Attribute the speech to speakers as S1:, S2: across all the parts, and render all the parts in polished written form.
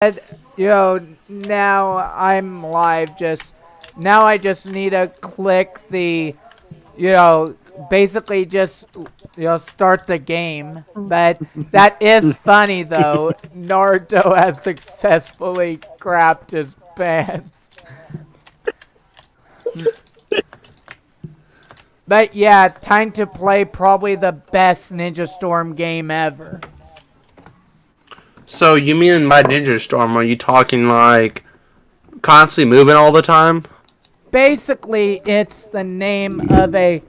S1: And, now I'm live. Now I just need to click the, basically just, start the game. But that is funny though. Naruto has successfully crapped his pants. But yeah, time to play probably the best Ninja Storm game ever.
S2: So you mean by Ninja Storm, are you talking like constantly moving all the time?
S1: Basically, it's the name of a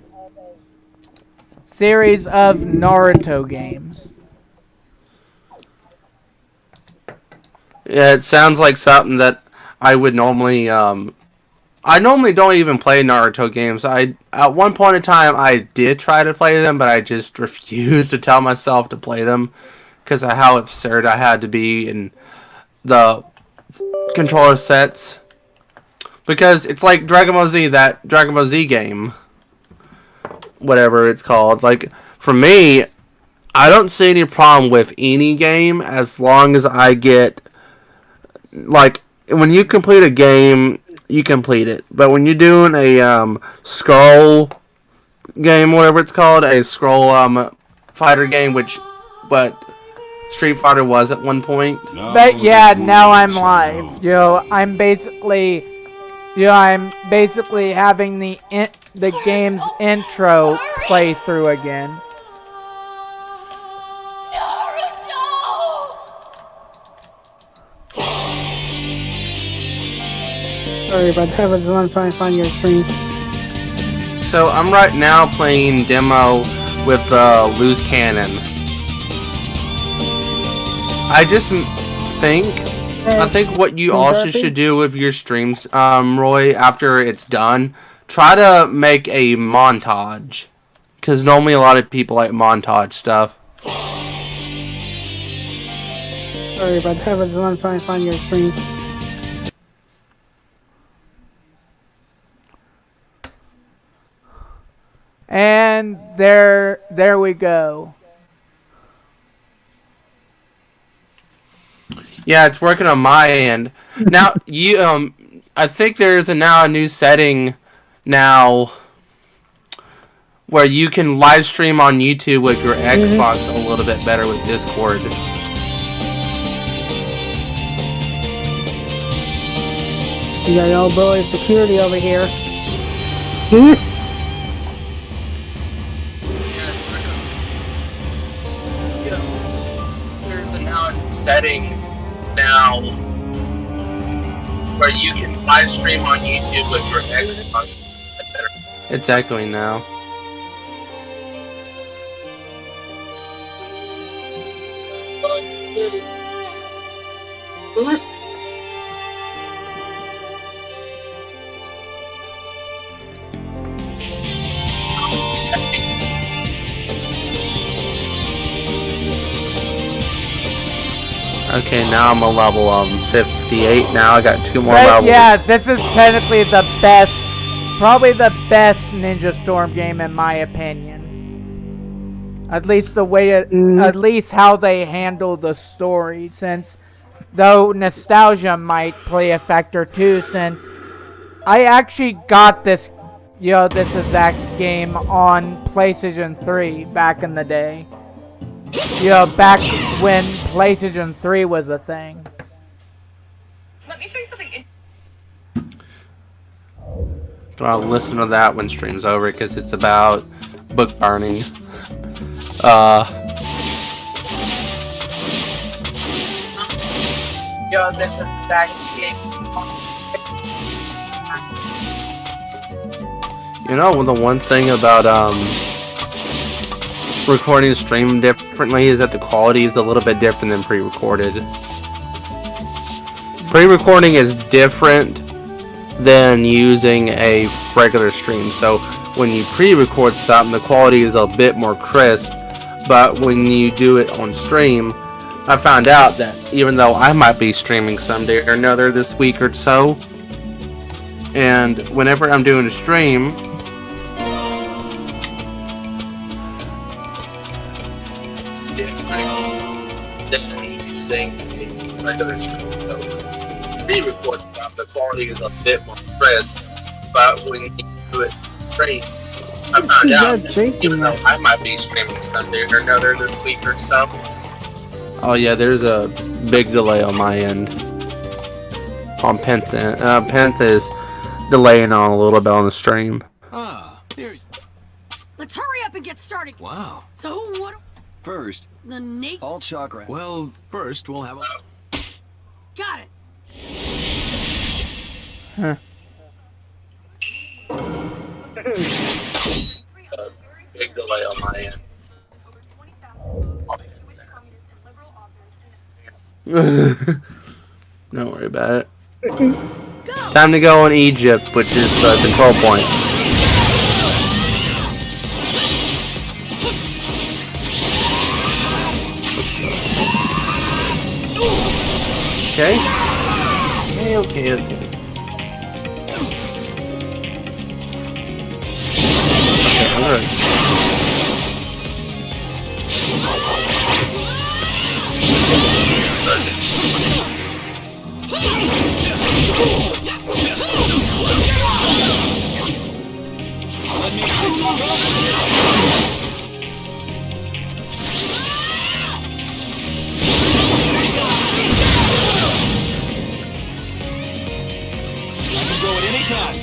S1: series of Naruto games.
S2: Yeah, it sounds like something that I would normally I normally don't even play Naruto games. At one point in time I did try to play them, but I just refused to tell myself to play them because of how absurd I had to be in the controller sets. Because it's like Dragon Ball Z, that Dragon Ball Z game, whatever it's called. Like, for me, I don't see any problem with any game as long as I get, like, when you complete a game, you complete it. But when you're doing a scroll game, whatever it's called, a scroll fighter game, but Street Fighter was at one point.
S1: But yeah, now I'm live. I'm basically having the game's intro play through again.
S3: Sorry about that, but I'm trying to find your screen.
S2: So I'm right now playing demo with Loose Cannon. I think what you also should do with your streams, Roy, after it's done, try to make a montage. Because normally a lot of people like montage stuff.
S3: Sorry about that, but I'm trying to find your screen.
S1: And there we go.
S2: Yeah, it's working on my end. Now, I think there's now a new setting now where you can live stream on YouTube with your Xbox a little bit better with Discord.
S3: You got old boy security over here.
S2: There's now a new setting now where you can live stream on YouTube with your Xbox. It's echoing now. Okay, now I'm a level 58 now. I got 2 more levels.
S1: Yeah, this is technically probably the best Ninja Storm game in my opinion. At least at least how they handle the story, since though nostalgia might play a factor too, since I actually got this exact game on PlayStation 3 back in the day. Back when PlayStation 3 was a thing.
S4: Let me say something.
S2: I'll listen to that when stream's over because it's about book burning. This is back game. The one thing about recording a stream differently is that the quality is a little bit different than pre-recorded. Pre-recording is different than using a regular stream. So when you pre-record something, the quality is a bit more crisp, but when you do it on stream, I found out that even though I might be streaming someday or another this week or so, and whenever I'm doing a stream, different than using a regular stream. Naruto pre-record stuff, the quality is a bit more crisp. But when you do it straight, I found out that even though I might be streaming something or another this week or so. Oh yeah, there's a big delay on my end. On Penta. Penta is delaying on a little bit on the stream.
S5: Ah, here.
S6: Let's hurry up and get started.
S5: Wow.
S6: So what?
S5: First,
S6: The Nate.
S5: alt chakra. Well, first we'll have a.
S6: Got it.
S1: Huh.
S2: Big delay on my end. Don't worry about it. Time to go on Egypt, which is the control point. Okay. Okay. Alright.
S5: Go at any time.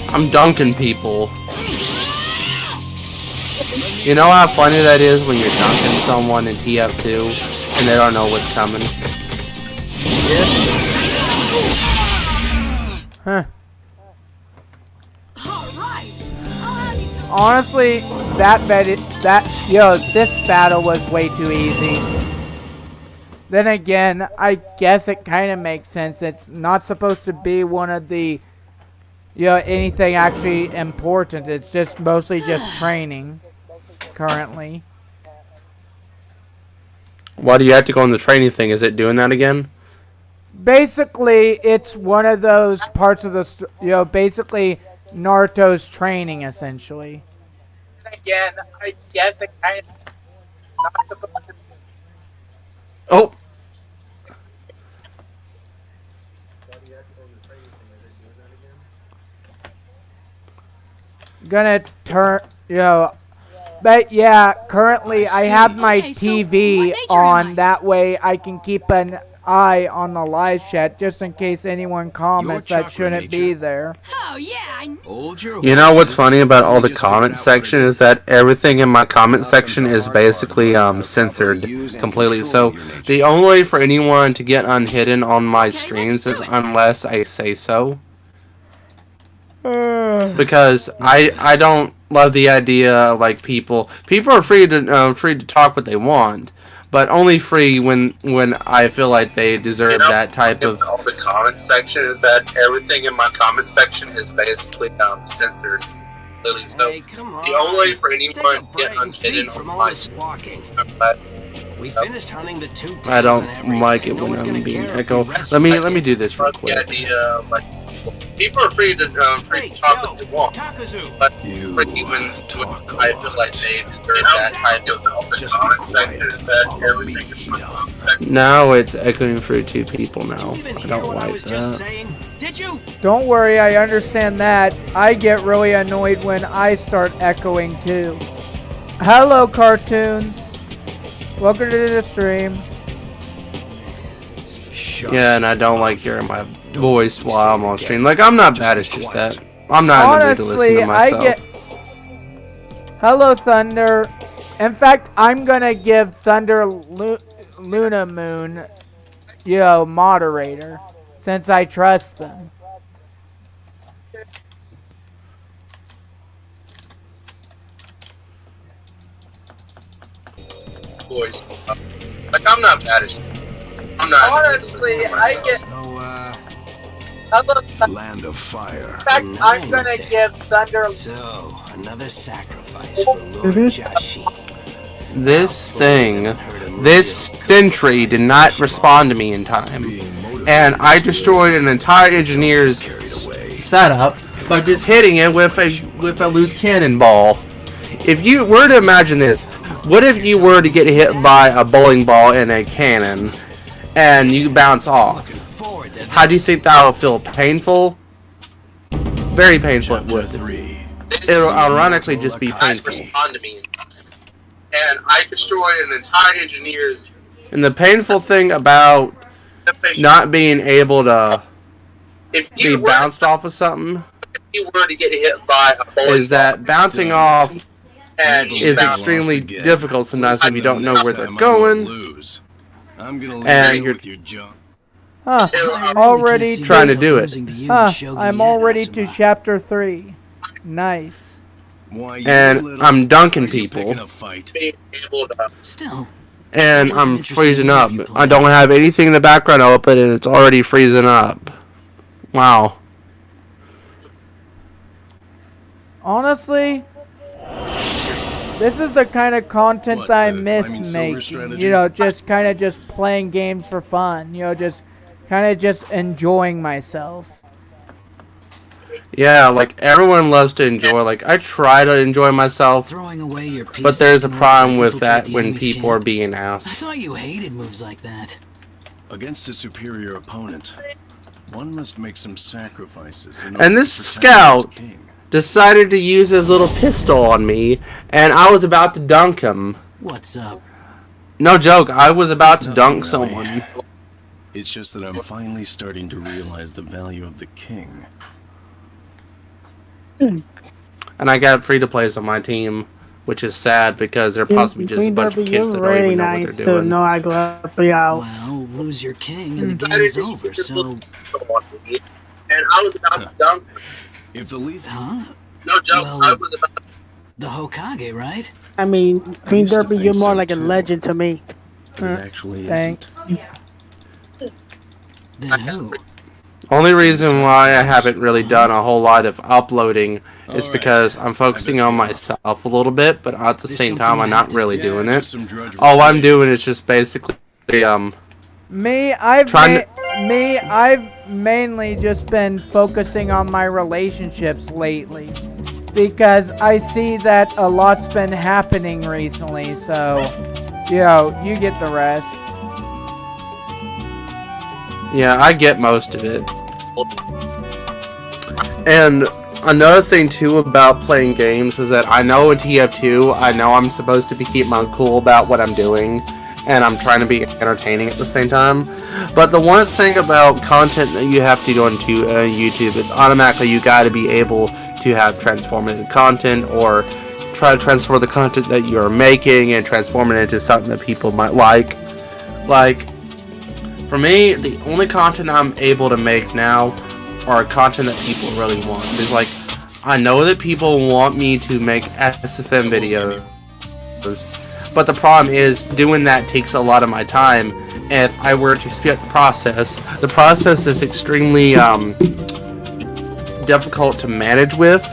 S2: I'm dunking people. You know how funny that is when you're dunking someone in TF2 and they don't know what's coming?
S1: Huh.
S6: Alright.
S1: Honestly, this battle was way too easy. Then again, I guess it kind of makes sense. It's not supposed to be one of the, anything actually important. It's just mostly just training, currently.
S2: Why do you have to go on the training thing? Is it doing that again?
S1: Basically, it's one of those parts of the, basically Naruto's training, essentially. Again, I guess it kind of not supposed to be.
S2: Oh!
S1: Gonna turn, but yeah, currently I have my TV on, that way I can keep an eye on the live chat just in case anyone comments that shouldn't be there.
S6: Oh yeah.
S2: You know what's funny about all the comment section is that everything in my comment section is basically censored completely. So the only way for anyone to get unhidden on my streams is unless I say so. Because I don't love the idea of, like, people are free to talk what they want, but only free when I feel like they deserve that type of. All the comment section is that everything in my comment section is basically censored. So
S5: Hey, come on.
S2: the only way for anyone to
S5: Take a
S2: get
S5: break and
S2: unhidden
S5: breathe from
S2: on
S5: all
S2: my
S5: this walking.
S2: but
S5: We finished hunting the two tails
S2: I don't
S5: and everything.
S2: like it
S5: No
S2: when
S5: one's
S2: I'm
S5: gonna
S2: being
S5: care if we
S2: echo.
S5: rest
S2: Let
S5: right
S2: me do this real
S5: the
S2: quick.
S5: idea,
S2: Like, people are free to talk what they want,
S5: Takazu.
S2: but for even when I feel like they deserve that type of comment section, that everything is now it's echoing through two people now.
S5: Even
S2: I
S5: hear
S2: don't
S5: what I
S2: like
S5: was just
S2: that.
S5: saying? Did you?
S1: Don't worry, I understand that. I get really annoyed when I start echoing too. Hello, cartoons. Welcome to the stream.
S2: Yeah, and I don't like hearing my voice while I'm on stream. Like, I'm not bad, it's just that I'm not in the mood to listen
S1: Honestly,
S2: to myself.
S1: Hello, Thunder. In fact, I'm gonna give Thunder Luna Moon, moderator, since I trust them.
S2: Voice. Like, I'm not bad at I'm not. Honestly, I get.
S7: Land of fire.
S1: In fact, I'm gonna give Thunder.
S5: So, another sacrifice for Lord Jashi.
S2: This thing, this sentry did not respond to me in time, and I destroyed an entire engineer's setup by just hitting it with a loose cannonball. If you were to imagine this, what if you were to get hit by a bowling ball in a cannon and you bounce off? How do you think that would feel? Painful? Very painful it would. It'll ironically just be painful. And I destroyed an entire engineer's. And the painful thing about not being able to be bounced off of something is that bouncing off is extremely difficult sometimes if you don't know where they're going. And you're
S1: already
S2: trying to do it.
S1: I'm already to chapter 3. Nice.
S2: And I'm dunking people.
S6: Still.
S2: And I'm freezing up. I don't have anything in the background open and it's already freezing up. Wow.
S1: Honestly, this is the kind of content that I miss making. You know, just kind of just playing games for fun. You know, just kind of just enjoying myself.
S2: Yeah, like everyone loves to enjoy. Like I try to enjoy myself, but there's a problem with that when people are being asked.
S5: I thought you hated moves like that.
S7: Against a superior opponent, one must make some sacrifices.
S2: And this scout decided to use his little pistol on me, and I was about to dunk him.
S5: What's up?
S2: No joke, I was about to dunk someone.
S7: It's just that I'm finally starting to realize the value of the king.
S2: And I got free-to-plays on my team, which is sad because they're possibly just a bunch of kids that don't even know what they're doing.
S3: No, I go up out.
S5: Well, lose your king and the game's over, so...
S2: And I was about to dunk him.
S7: If the lead...
S5: Huh?
S2: No joke,
S5: Well,
S2: I was about to...
S5: The Hokage, right?
S3: I mean, Queen Derpy, you're more like a legend to me.
S7: It actually
S1: Thanks.
S5: Then who?
S2: Only reason why I haven't really done a whole lot of uploading is because I'm focusing on myself a little bit, but at the same time I'm not really doing it. All I'm doing is just basically
S1: I've mainly just been focusing on my relationships lately because I see that a lot's been happening recently, so you know, you get the rest.
S2: Yeah, I get most of it. And another thing too about playing games is that I know in TF2, I know I'm supposed to be keeping my cool about what I'm doing, and I'm trying to be entertaining at the same time. But the one thing about content that you have to do on YouTube is automatically you got to be able to have transformative content, or try to transform the content that you're making and transform it into something that people might like. Like, for me, the only content I'm able to make now are content that people really want. It's like, I know that people want me to make SFM videos, but the problem is doing that takes a lot of my time. And if I were to speed up the process is extremely difficult to manage with.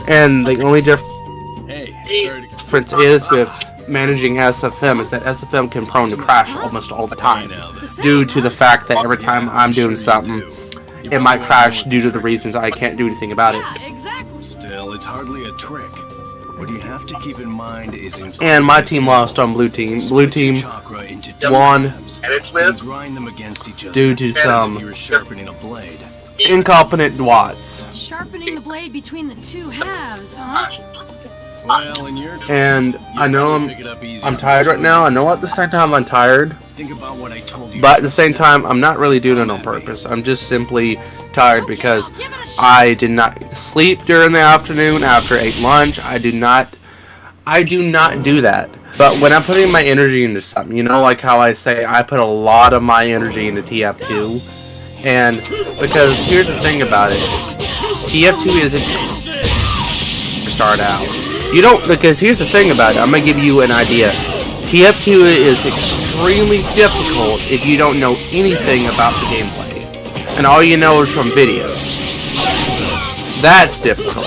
S2: And the only difference is with managing SFM is that SFM can prone to crash almost all the time due to the fact that every time I'm doing something, it might crash due to the reasons I can't do anything about it.
S7: Still, it's hardly a trick. What you have to keep in mind is...
S2: And my team lost on blue team. Blue team won due to some incompetent Dwats.
S6: Sharpening the blade between the two halves, huh?
S7: Well, in your case,
S2: and I know I'm tired right now. I know at the same time I'm tired,
S7: think about what I told you.
S2: but at the same time I'm not really doing it on purpose. I'm just simply tired because I did not sleep during the afternoon after I ate lunch. I do not do that. But when I'm putting my energy into something, you know, like how I say I put a lot of my energy into TF2, and because here's the thing about it, TF2 isn't start out. You don't, because here's the thing about it, I'm going to give you an idea. TF2 is extremely difficult if you don't know anything about the gameplay. And all you know is from videos. That's difficult.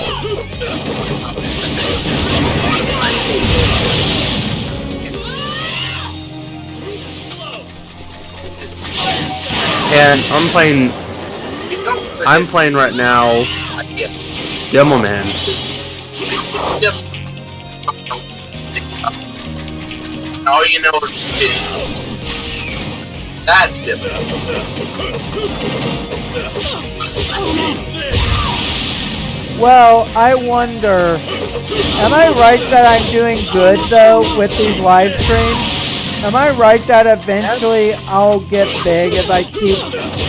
S2: And I'm playing right now Demo Man.
S8: Yep. All you know is that's different.
S1: Well, I wonder, am I right that I'm doing good though with these live streams? Am I right that eventually I'll get big if I keep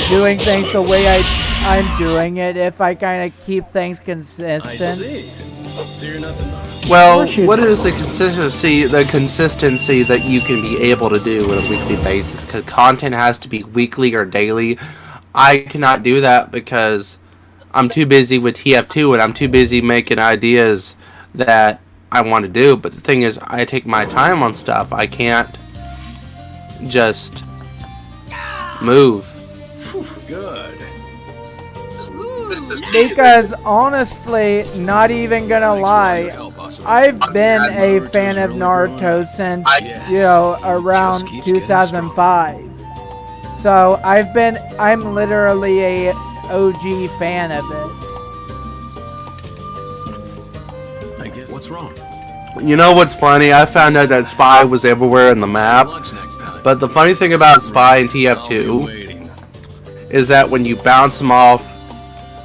S1: doing things the way I'm doing it, if I kind of keep things consistent?
S7: I see. So you're nothing.
S2: Well, what is the consistency that you can be able to do on a weekly basis? Because content has to be weekly or daily. I cannot do that because I'm too busy with TF2 and I'm too busy making ideas that I want to do. But the thing is, I take my time on stuff. I can't just move.
S7: Good.
S1: Because honestly, not even gonna lie, I've been a fan of Naruto since, you know, around 2005. So I'm literally a OG fan of it.
S7: I guess. What's wrong?
S2: You know what's funny? I found out that Spy was everywhere in the map. But the funny thing about Spy in TF2 is that when you bounce him off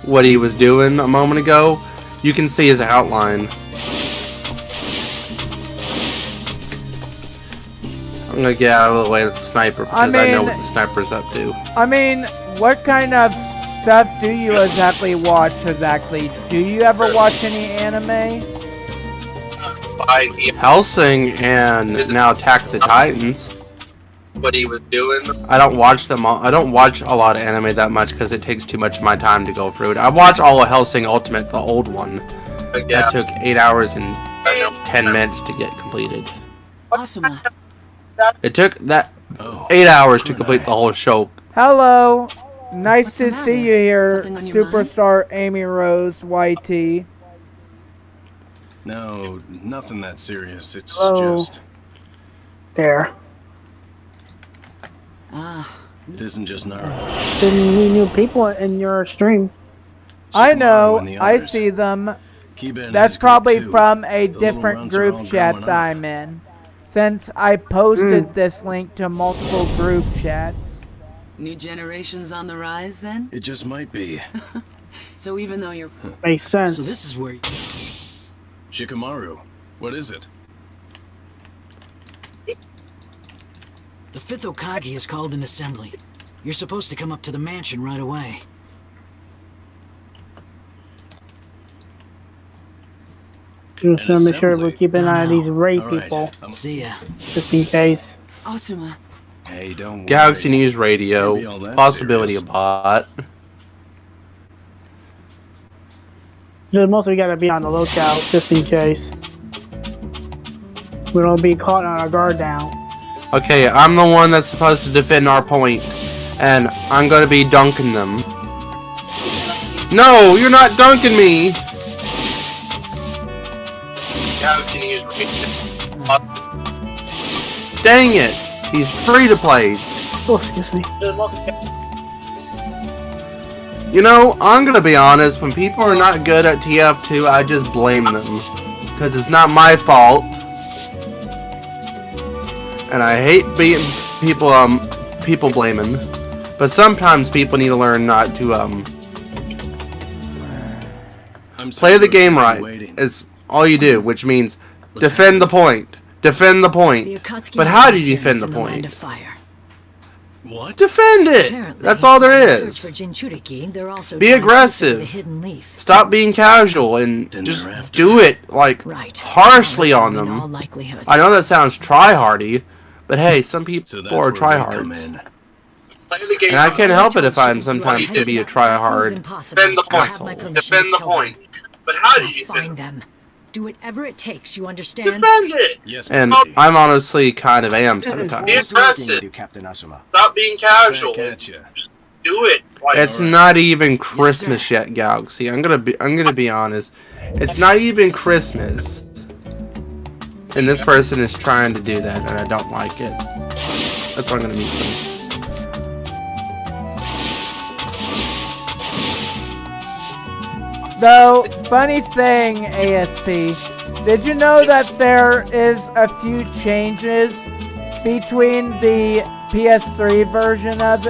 S2: what he was doing a moment ago, you can see his outline. I'm gonna get out of the way of the sniper because I know what the sniper's up to.
S1: I mean, what kind of stuff do you exactly watch exactly? Do you ever watch any anime?
S2: Hellsing and now Attack of the Titans.
S8: What he was doing.
S2: I don't watch them all. I don't watch a lot of anime that much because it takes too much of my time to go through it. I watch all of Hellsing Ultimate, the old one. That took 8 hours and 10 minutes to get completed.
S6: Awesome.
S2: It took that 8 hours to complete the whole show.
S1: Hello. Nice
S6: What's
S1: to
S6: the
S1: see
S6: matter?
S1: you here,
S6: Something on your
S1: Superstar Amy Rose YT.
S7: No, nothing that serious. It's
S3: Hello.
S7: just.
S3: There.
S6: Ah,
S7: It isn't just Naruto.
S3: Didn't meet new people in your stream.
S1: I know,
S7: and the
S1: I
S7: others.
S1: see them.
S7: Kiba and
S1: That's
S7: his group,
S1: probably
S7: too.
S1: from a
S7: The little
S1: different
S7: runs are
S1: group
S7: all
S1: chat
S7: growing
S1: that
S7: up.
S1: I'm in. Since I posted this link to multiple group chats.
S6: new generations on the rise then?
S7: It just might be.
S6: So even though you're...
S3: Makes sense.
S5: So this is where
S7: Shikamaru, what is it?
S5: the 5th Hokage has called an assembly. You're supposed to come up to the mansion right away.
S3: Just to make sure we
S7: assembly.
S3: keep an eye on these raid
S7: All right.
S3: people,
S5: See ya.
S3: just in case.
S6: Awesome.
S7: Hey, don't worry.
S2: Galaxy News
S7: Can't be all
S2: Radio.
S7: that
S2: Possibility
S7: serious.
S2: of bot.
S3: Just mostly gotta be on the lookout, just in case. We don't be caught on our guard down.
S2: Okay, I'm the one that's supposed to defend our point, and I'm gonna be dunking them. No, you're not dunking me!
S8: Galaxy News Radio.
S2: Dang it! He's free to play.
S3: Oh, excuse me.
S2: You know, I'm gonna be honest, when people are not good at TF2, I just blame them. Because it's not my fault. And I hate being people blaming. But sometimes people need to learn not to,
S7: I'm
S2: play
S7: sorry,
S2: the game
S7: but I'm
S2: right.
S7: waiting.
S2: Is all you do, which means defend the point. Defend the point. But how do you defend the point?
S7: What?
S2: Defend it! That's all there is. Be aggressive. Stop being casual and
S7: Then
S2: just
S7: they're after
S2: do it, like,
S6: Right.
S2: harshly on them. I know that sounds try-hardy, but hey, some people
S7: So that's
S2: are
S7: where we come
S2: try-hards.
S7: in.
S8: Play the game.
S2: And I can't help it if I'm sometimes to be a try-hard.
S8: Defend the point.
S2: asshole.
S8: Defend the point. But how do you defend
S6: Find them. Do whatever it takes, you understand?
S8: Defend it.
S7: Yes,
S2: And
S7: buddy.
S2: I'm honestly kind of am sometimes.
S8: Be aggressive.
S5: Captain Asuma.
S8: Stop being casual.
S7: Back at ya.
S8: Do it. Like,
S2: It's not even Christmas yet, Galaxy. I'm gonna be honest. It's not even Christmas. And this person is trying to do that, and I don't like it. That's why I'm gonna meet them.
S1: Though, funny thing, ASP, did you know that there is a few changes between the PS3 version of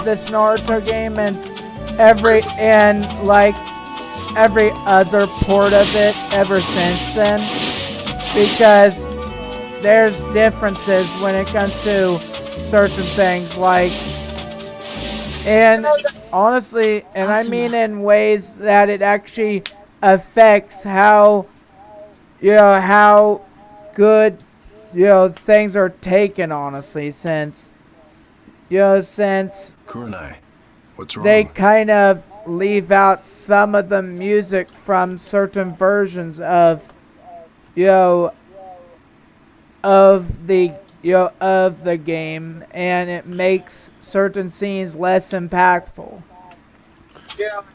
S1: this Naruto game and every other port of it ever since then? Because there's differences when it comes to certain things, like, and honestly, and I mean in ways that it actually affects how, how good, things are taken, honestly, since,
S7: Kurenai, what's wrong?
S1: they kind of leave out some of the music from certain versions of, of the game, and it makes certain scenes less impactful.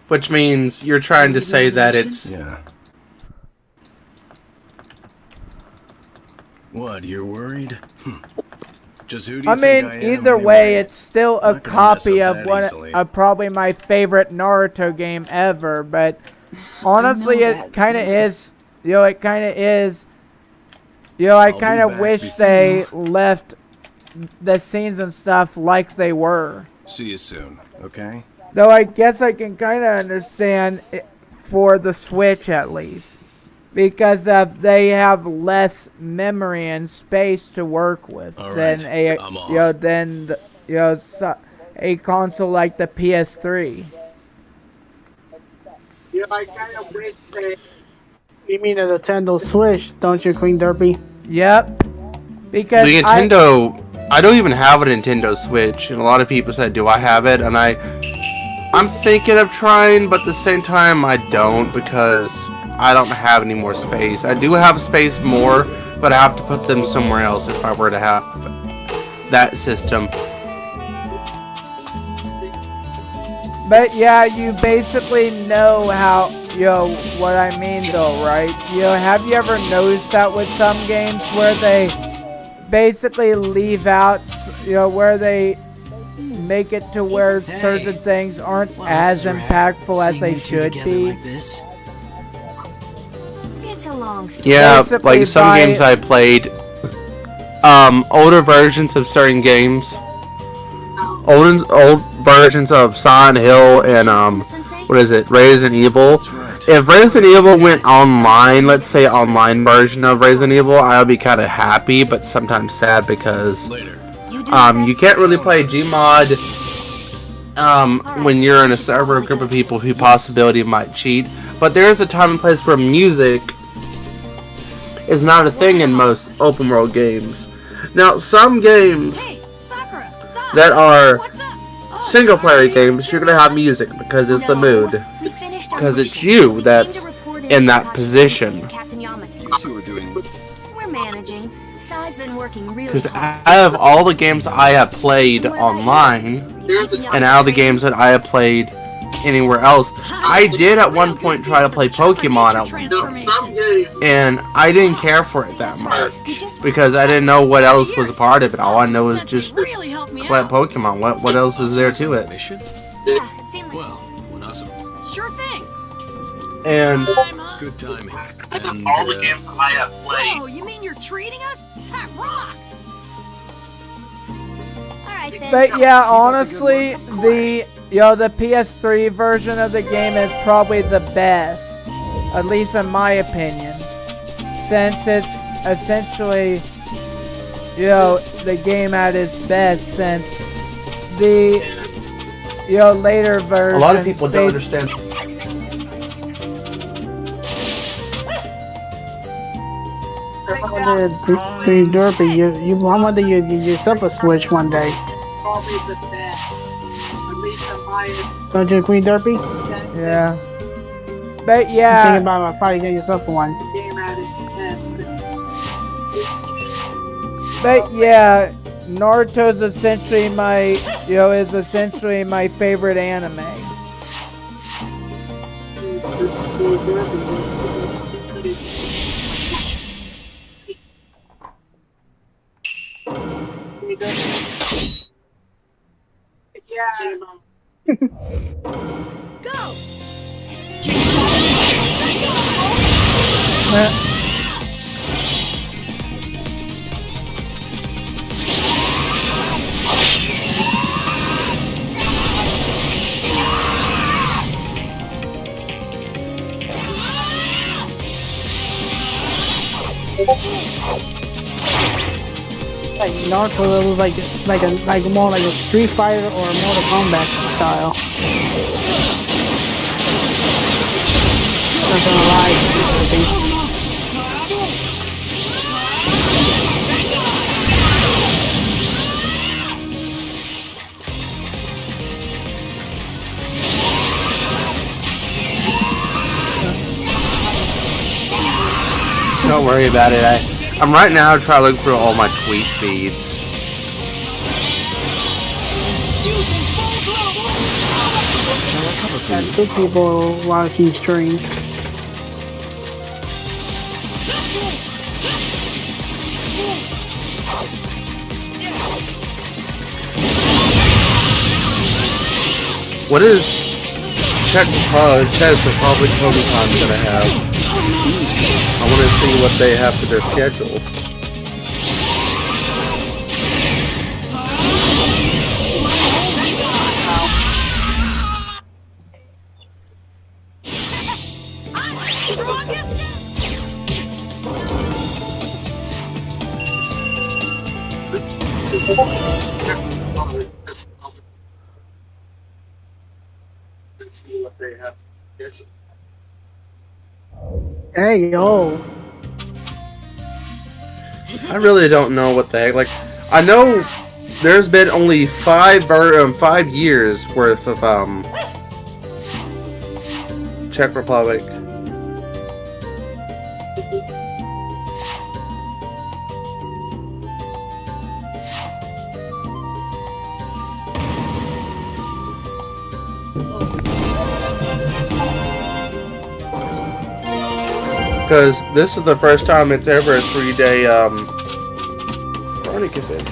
S2: Which means you're trying to say that it's...
S7: Yeah. What, you're worried? Just who do you
S1: I
S7: think
S1: mean,
S7: I am
S1: either
S7: anyway?
S1: way, it's still a
S7: Not gonna mess
S1: copy
S7: up
S1: of
S7: that
S1: one
S7: easily.
S1: of probably my favorite Naruto game ever, but honestly, it kind of is, it kind of is, I
S7: I'll
S1: kind
S7: be
S1: of
S7: back
S1: wish
S7: before-
S1: they left the scenes and stuff like they were.
S7: See you soon, okay?
S1: Though I guess I can kind of understand it for the Switch at least, because they have less memory and space to work with
S7: All
S1: than
S7: right,
S1: a
S7: I'm off.
S1: a console like the PS3.
S3: You mean a Nintendo Switch, don't you, Queen Derpy?
S1: Yep. Because
S2: The Nintendo... I don't even have a Nintendo Switch, and a lot of people said, do I have it? And I'm thinking of trying, but at the same time, I don't, because I don't have any more space. I do have space more, but I have to put them somewhere else if I were to have that system.
S1: But yeah, you basically know how, what I mean though, right? Have you ever noticed that with some games where they basically leave out, where they make it to where certain things aren't
S5: Well,
S1: as
S5: this is rare.
S1: impactful as
S5: Seeing
S1: they
S5: you two
S1: should
S5: together
S1: be?
S5: like this.
S6: It's a long story.
S2: Yeah,
S1: Basically,
S2: like some games I played, older versions of certain games, old versions of Silent Hill and what is it, Resident Evil.
S7: That's right.
S2: If Resident Evil went online, let's say online version of Resident Evil, I would be kind of happy, but sometimes sad because
S7: Later.
S2: you can't really play Gmod when you're in a server group of people who possibility might cheat. But there is a time and place where music is not a thing in most open world games. Now, some games that are single player games, you're gonna have music because it's the mood. Because it's you that's in that position.
S7: You two are doing...
S6: We're managing. Sai's been working really
S2: Because
S6: hard.
S2: out of all the games I have played online, and out of the games that I have played anywhere else, I did at one point try to play Pokemon at one point, and I didn't care for it that much because I didn't know what else was a part of it. All I know is just play Pokemon. What else is there to it?
S7: Mission?
S6: Yeah, it seemed like
S7: Well, when awesome.
S6: sure thing.
S2: And
S7: Good timing.
S8: Out of
S7: And,
S8: all the games I have played,
S6: Oh, you mean you're treating us? That rocks. All right then.
S1: But yeah, honestly, the PS3 version of the game is probably the best, at least in my opinion, since it's essentially, the game at its best. Since the later version,
S2: a lot of people don't understand.
S3: Queen Derpy, you wanted you get yourself a Switch one day. Don't you, Queen Derpy?
S1: Yeah. But
S3: Thinking
S1: yeah,
S3: about probably get yourself one.
S1: but yeah, Naruto's essentially is essentially my favorite anime.
S6: Go.
S3: Like Naruto was like more like a Street Fighter or a Mortal Kombat style. Not gonna lie, I think.
S2: Don't worry about it. I'm right now trying to look through all my tweet feeds.
S3: And two people watching streams.
S2: What is Czech Republic Comic-Con gonna have? I want to see what they have for their schedule.
S3: Hey yo.
S2: I really don't know what the heck. Like, I know there's been only 5 years worth of Czech Republic. Because this is the first time it's ever a 3-day running convention.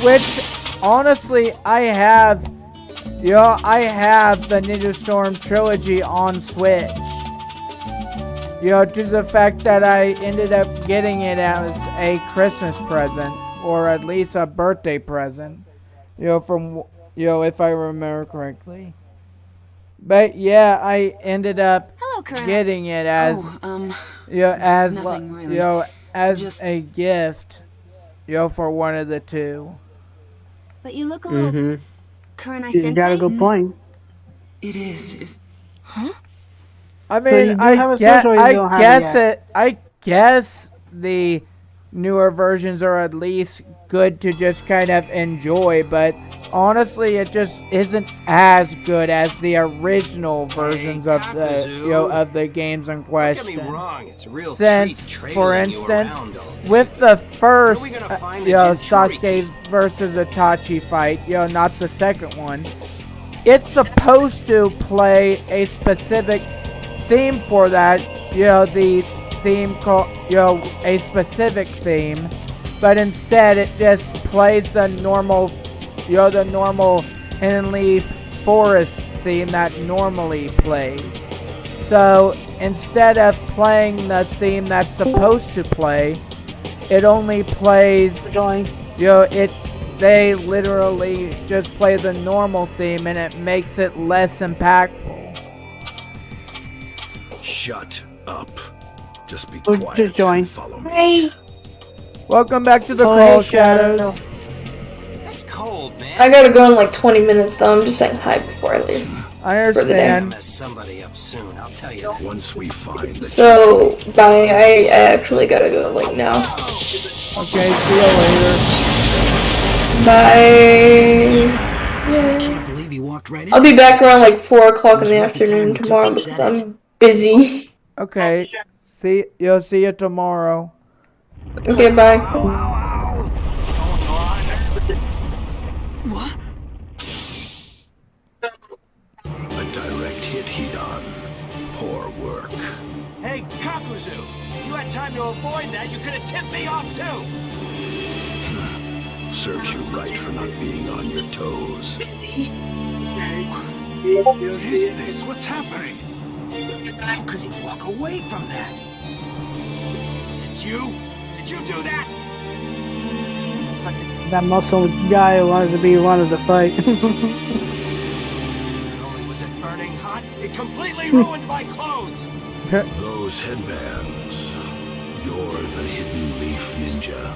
S1: Which, honestly, I have the Ninja Storm trilogy on Switch. To the fact that I ended up getting it as a Christmas present, or at least a birthday present. From if I remember correctly. But yeah, I ended up getting it as as a gift, for one of the two.
S6: But you look a little Kurenai
S3: You got a good point.
S5: It is.
S6: Huh?
S1: I mean, I guess the newer versions are at least good to just kind of enjoy, but honestly, it just isn't as good as the original versions of the of the games in question.
S5: Don't get me wrong, it's a real
S1: Since,
S5: treat
S1: for
S5: trailing you
S1: instance,
S5: around all day.
S1: with the first
S5: Where are we gonna find the Jinchuriki?
S1: Sasuke versus Itachi fight, not the second one, it's supposed to play a specific theme for that, the theme called, a specific theme, but instead it just plays the normal, the normal Hidden Leaf Forest theme that normally plays. So instead of playing the theme that's supposed to play, it only plays, they literally just play the normal theme, and it makes it less impactful.
S7: Shut up. Just be
S3: Just
S7: quiet
S3: join.
S7: and follow me.
S6: Hey,
S1: Welcome back to the
S3: Oh,
S1: call,
S3: hey,
S1: Shadows.
S5: It's cold, man.
S9: I gotta go in like 20 minutes though. I'm just saying hi before I leave.
S1: I
S9: For the day.
S1: understand.
S5: Mess somebody up soon, I'll tell you that.
S7: Once we find the
S9: So, bye. I actually gotta go like now.
S1: Okay, see you later.
S9: Bye.
S5: I can't believe you walked right in.
S9: I'll be back around like 4 o'clock in the afternoon tomorrow because I'm busy.
S1: Okay, see you tomorrow.
S9: Okay, bye.
S5: What's going on? What?
S7: A direct hit, Hidan. Poor work.
S10: Hey, Kakuzu! You had time to avoid that. You could have tipped me off too.
S7: Serves you right for not being on your toes.
S10: What is this? What's happening? How could you walk away from that? Did you? Did you do that?
S3: That muscle guy wanted to fight.
S10: Not only was it burning hot, it completely ruined my clothes.
S7: Those headbands. You're the Hidden Leaf Ninja.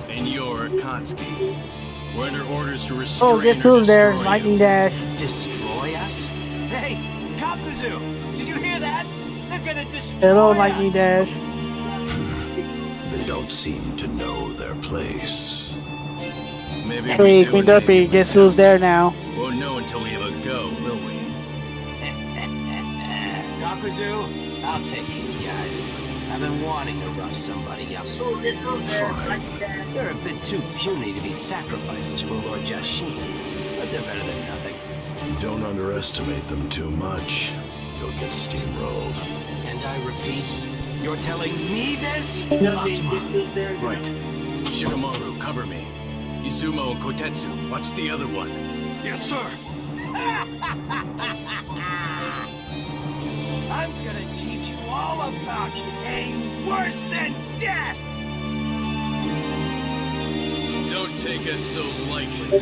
S11: And you're Akatsuki. We're under orders to restrain
S3: Oh, guess who's there? Lightning Dash.
S10: Destroy us? Hey, Kakuzu! Did you hear that? They're gonna destroy
S3: Hello,
S10: us!
S3: Lightning Dash.
S7: They don't seem to know their place.
S11: Maybe
S3: Hey, Queen Duppy, guess who's there now?
S11: Won't know until we have a go, will we?
S10: Kakuzu, I'll take these guys. I've been wanting to rough somebody up.
S7: Fine.
S10: They're a bit too puny to be sacrifices for Lord Jashin, but they're better than nothing.
S7: Don't underestimate them too much. You'll get steamrolled.
S10: And I repeat, you're telling me this?
S11: Asuma. Right. Shikamaru, cover me. Izumo and Kotetsu, watch the other one.
S10: Yes, sir. I'm gonna teach you all about pain worse than death!
S11: Don't take us so lightly.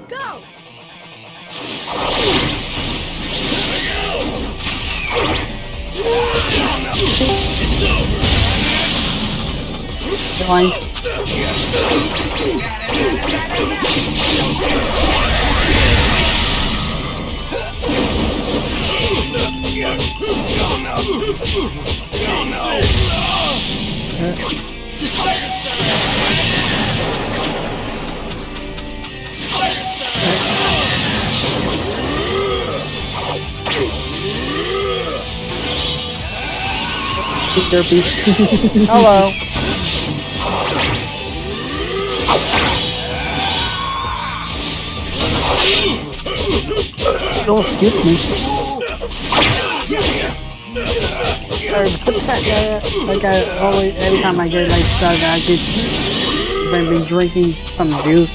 S6: Go!
S3: Fine.
S1: Hello.
S3: Don't skip me. Like I always, every time I get like started, I get been drinking some juice.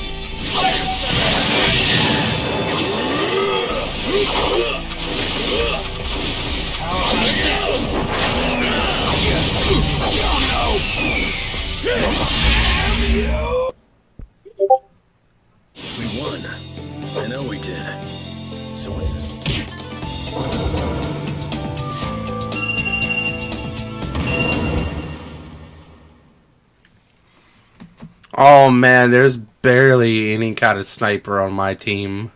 S7: We won. I know we did. So what's this?
S2: Oh man, there's barely any kind of sniper on my team.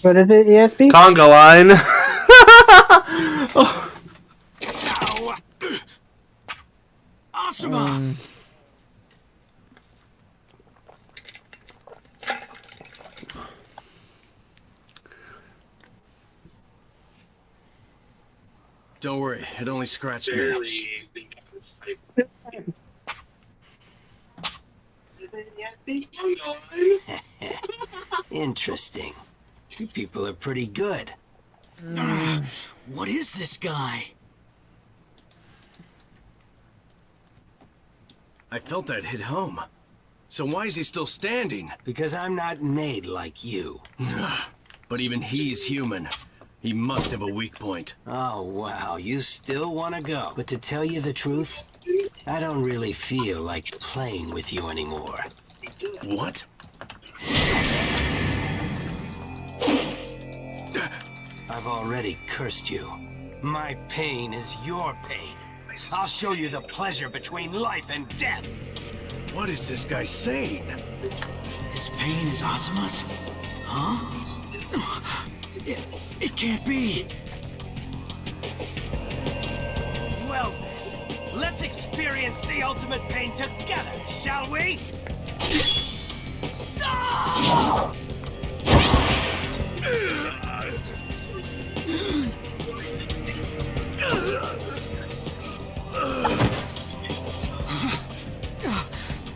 S3: What is it, ESP?
S2: Conga line.
S5: Asuma!
S11: Don't worry, it only scratched me.
S10: Interesting. You people are pretty good.
S5: What is this guy?
S11: I felt that hit home. So why is he still standing?
S10: Because I'm not made like you.
S11: But even he's human. He must have a weak point.
S10: Oh, wow, you still want to go. But to tell you the truth, I don't really feel like playing with you anymore.
S11: What?
S10: I've already cursed you. My pain is your pain. I'll show you the pleasure between life and death.
S11: What is this guy saying?
S5: His pain is Asuma's? Huh? It can't be.
S10: Well then, let's experience the ultimate pain together, shall we? Stop!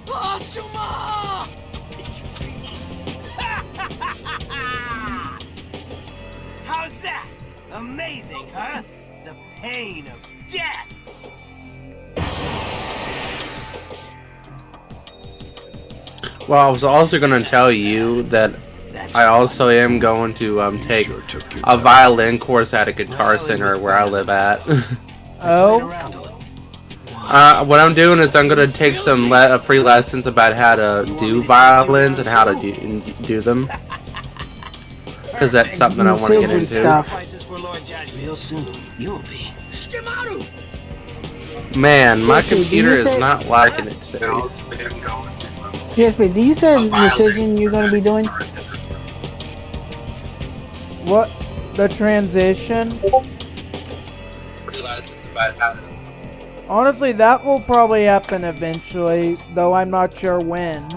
S5: Asuma!
S10: How's that? Amazing, huh? The pain of death!
S2: Well, I was also going to tell you that I also am going to take a violin course at a guitar center where I live at.
S1: Oh?
S2: What I'm doing is I'm going to take some free lessons about how to do violins and how to do them. Because that's something I want to get into. Man, my computer is not liking it today.
S3: Yes, but do you say the decision you're going to be doing?
S1: What? The transition? Honestly, that will probably happen eventually, though I'm not sure when.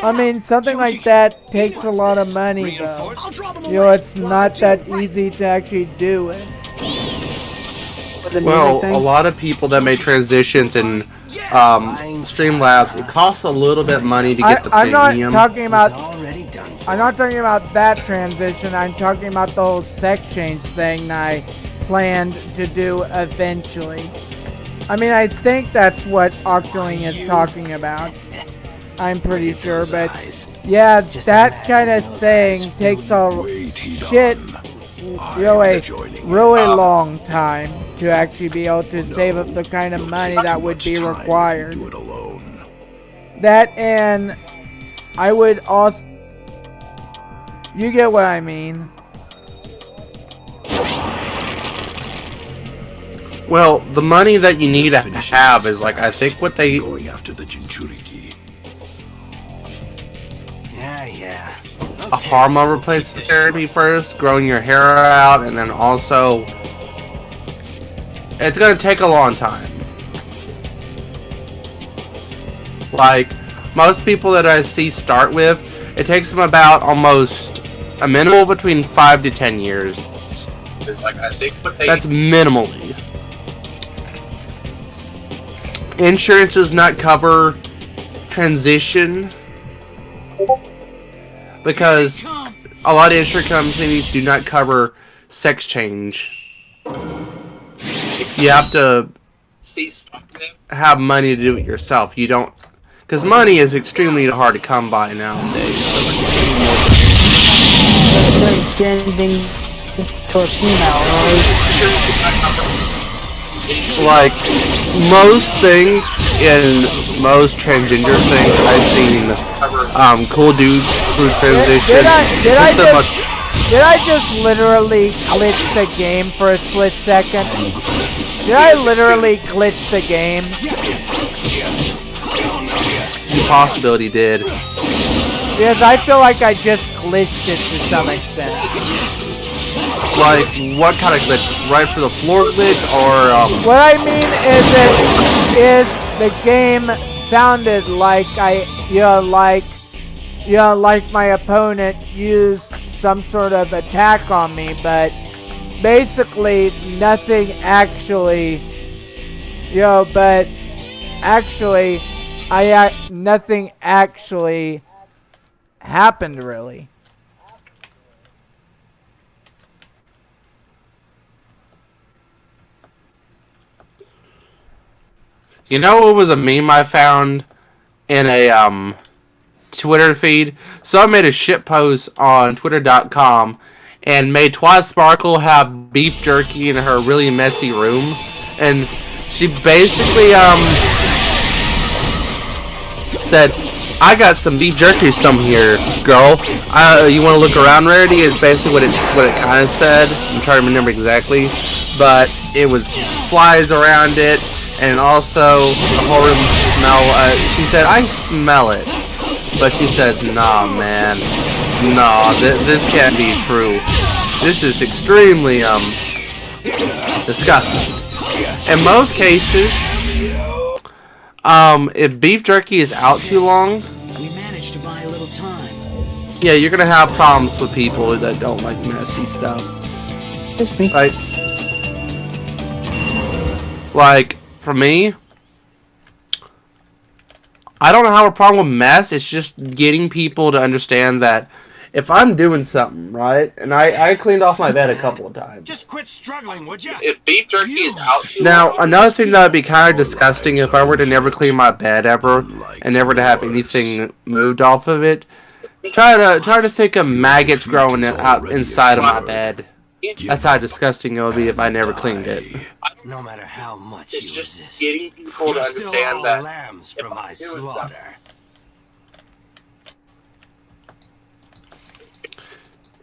S1: I mean, something like that takes a lot of money, though. You know, it's not that easy to actually do it.
S2: Well, a lot of people that make transitions in Streamlabs, it costs a little bit of money to get the premium.
S1: I'm not talking about that transition. I'm talking about the whole sex change thing that I planned to do eventually. I mean, I think that's what Octoling is talking about. I'm pretty sure, but yeah, that kind of thing takes a really long time to actually be able to save up the kind of money that would be required. That, and I would also, you get what I mean.
S2: Well, the money that you need to have is like, I think what they...
S5: Yeah.
S2: A hormone replacement therapy first, growing your hair out, and then also... It's gonna take a long time. Like, most people that I see start with, it takes them about almost a minimal between 5 to 10 years. That's minimally. Insurance does not cover transition because a lot of insurance companies do not cover sex change. You have to have money to do it yourself. You don't, because money is extremely hard to come by nowadays.
S3: Changing to a female,
S2: like most things in most transgender things I've seen, cool dudes through transition.
S1: Did I just literally glitch the game for a split second? Did I literally glitch the game?
S2: The possibility did.
S1: Because I feel like I just glitched it to some extent.
S2: Like, what kind of glitch? Right for the floor glitch, or,
S1: What I mean is the game sounded like like my opponent used some sort of attack on me, but basically nothing actually, nothing actually happened really.
S2: You know, it was a meme I found in a Twitter feed. So I made a shit post on Twitter.com and made Twice Sparkle have beef jerky in her really messy room, and she basically said, "I got some beef jerky some here, girl. You want to look around, Rarity?" Is basically what it kind of said. I'm trying to remember exactly, but it was flies around it. And also, the whole room smell, she said, "I smell it." But she says, "Nah, man. Nah, this can't be true. This is extremely, disgusting." In most cases, if beef jerky is out too long,
S5: we managed to buy a little time.
S2: Yeah, you're gonna have problems with people that don't like messy stuff. Like, for me, I don't have a problem with mess. It's just getting people to understand that if I'm doing something, right, and I cleaned off my bed a couple of times.
S10: Just quit struggling, would you?
S8: If beef jerky is out too
S2: Now,
S8: long,
S2: another thing that would be kind of disgusting if I were to never clean my bed ever, and never to have anything moved off of it. Try to think of maggots growing out inside of my bed. That's how disgusting it would be if I never cleaned it.
S10: No matter how much
S8: it's
S10: you
S8: just
S10: resist,
S8: getting people to
S10: you're still
S8: understand
S10: all
S8: that
S10: lambs
S8: if
S10: for
S8: I'm
S10: my
S8: doing something-
S10: slaughter.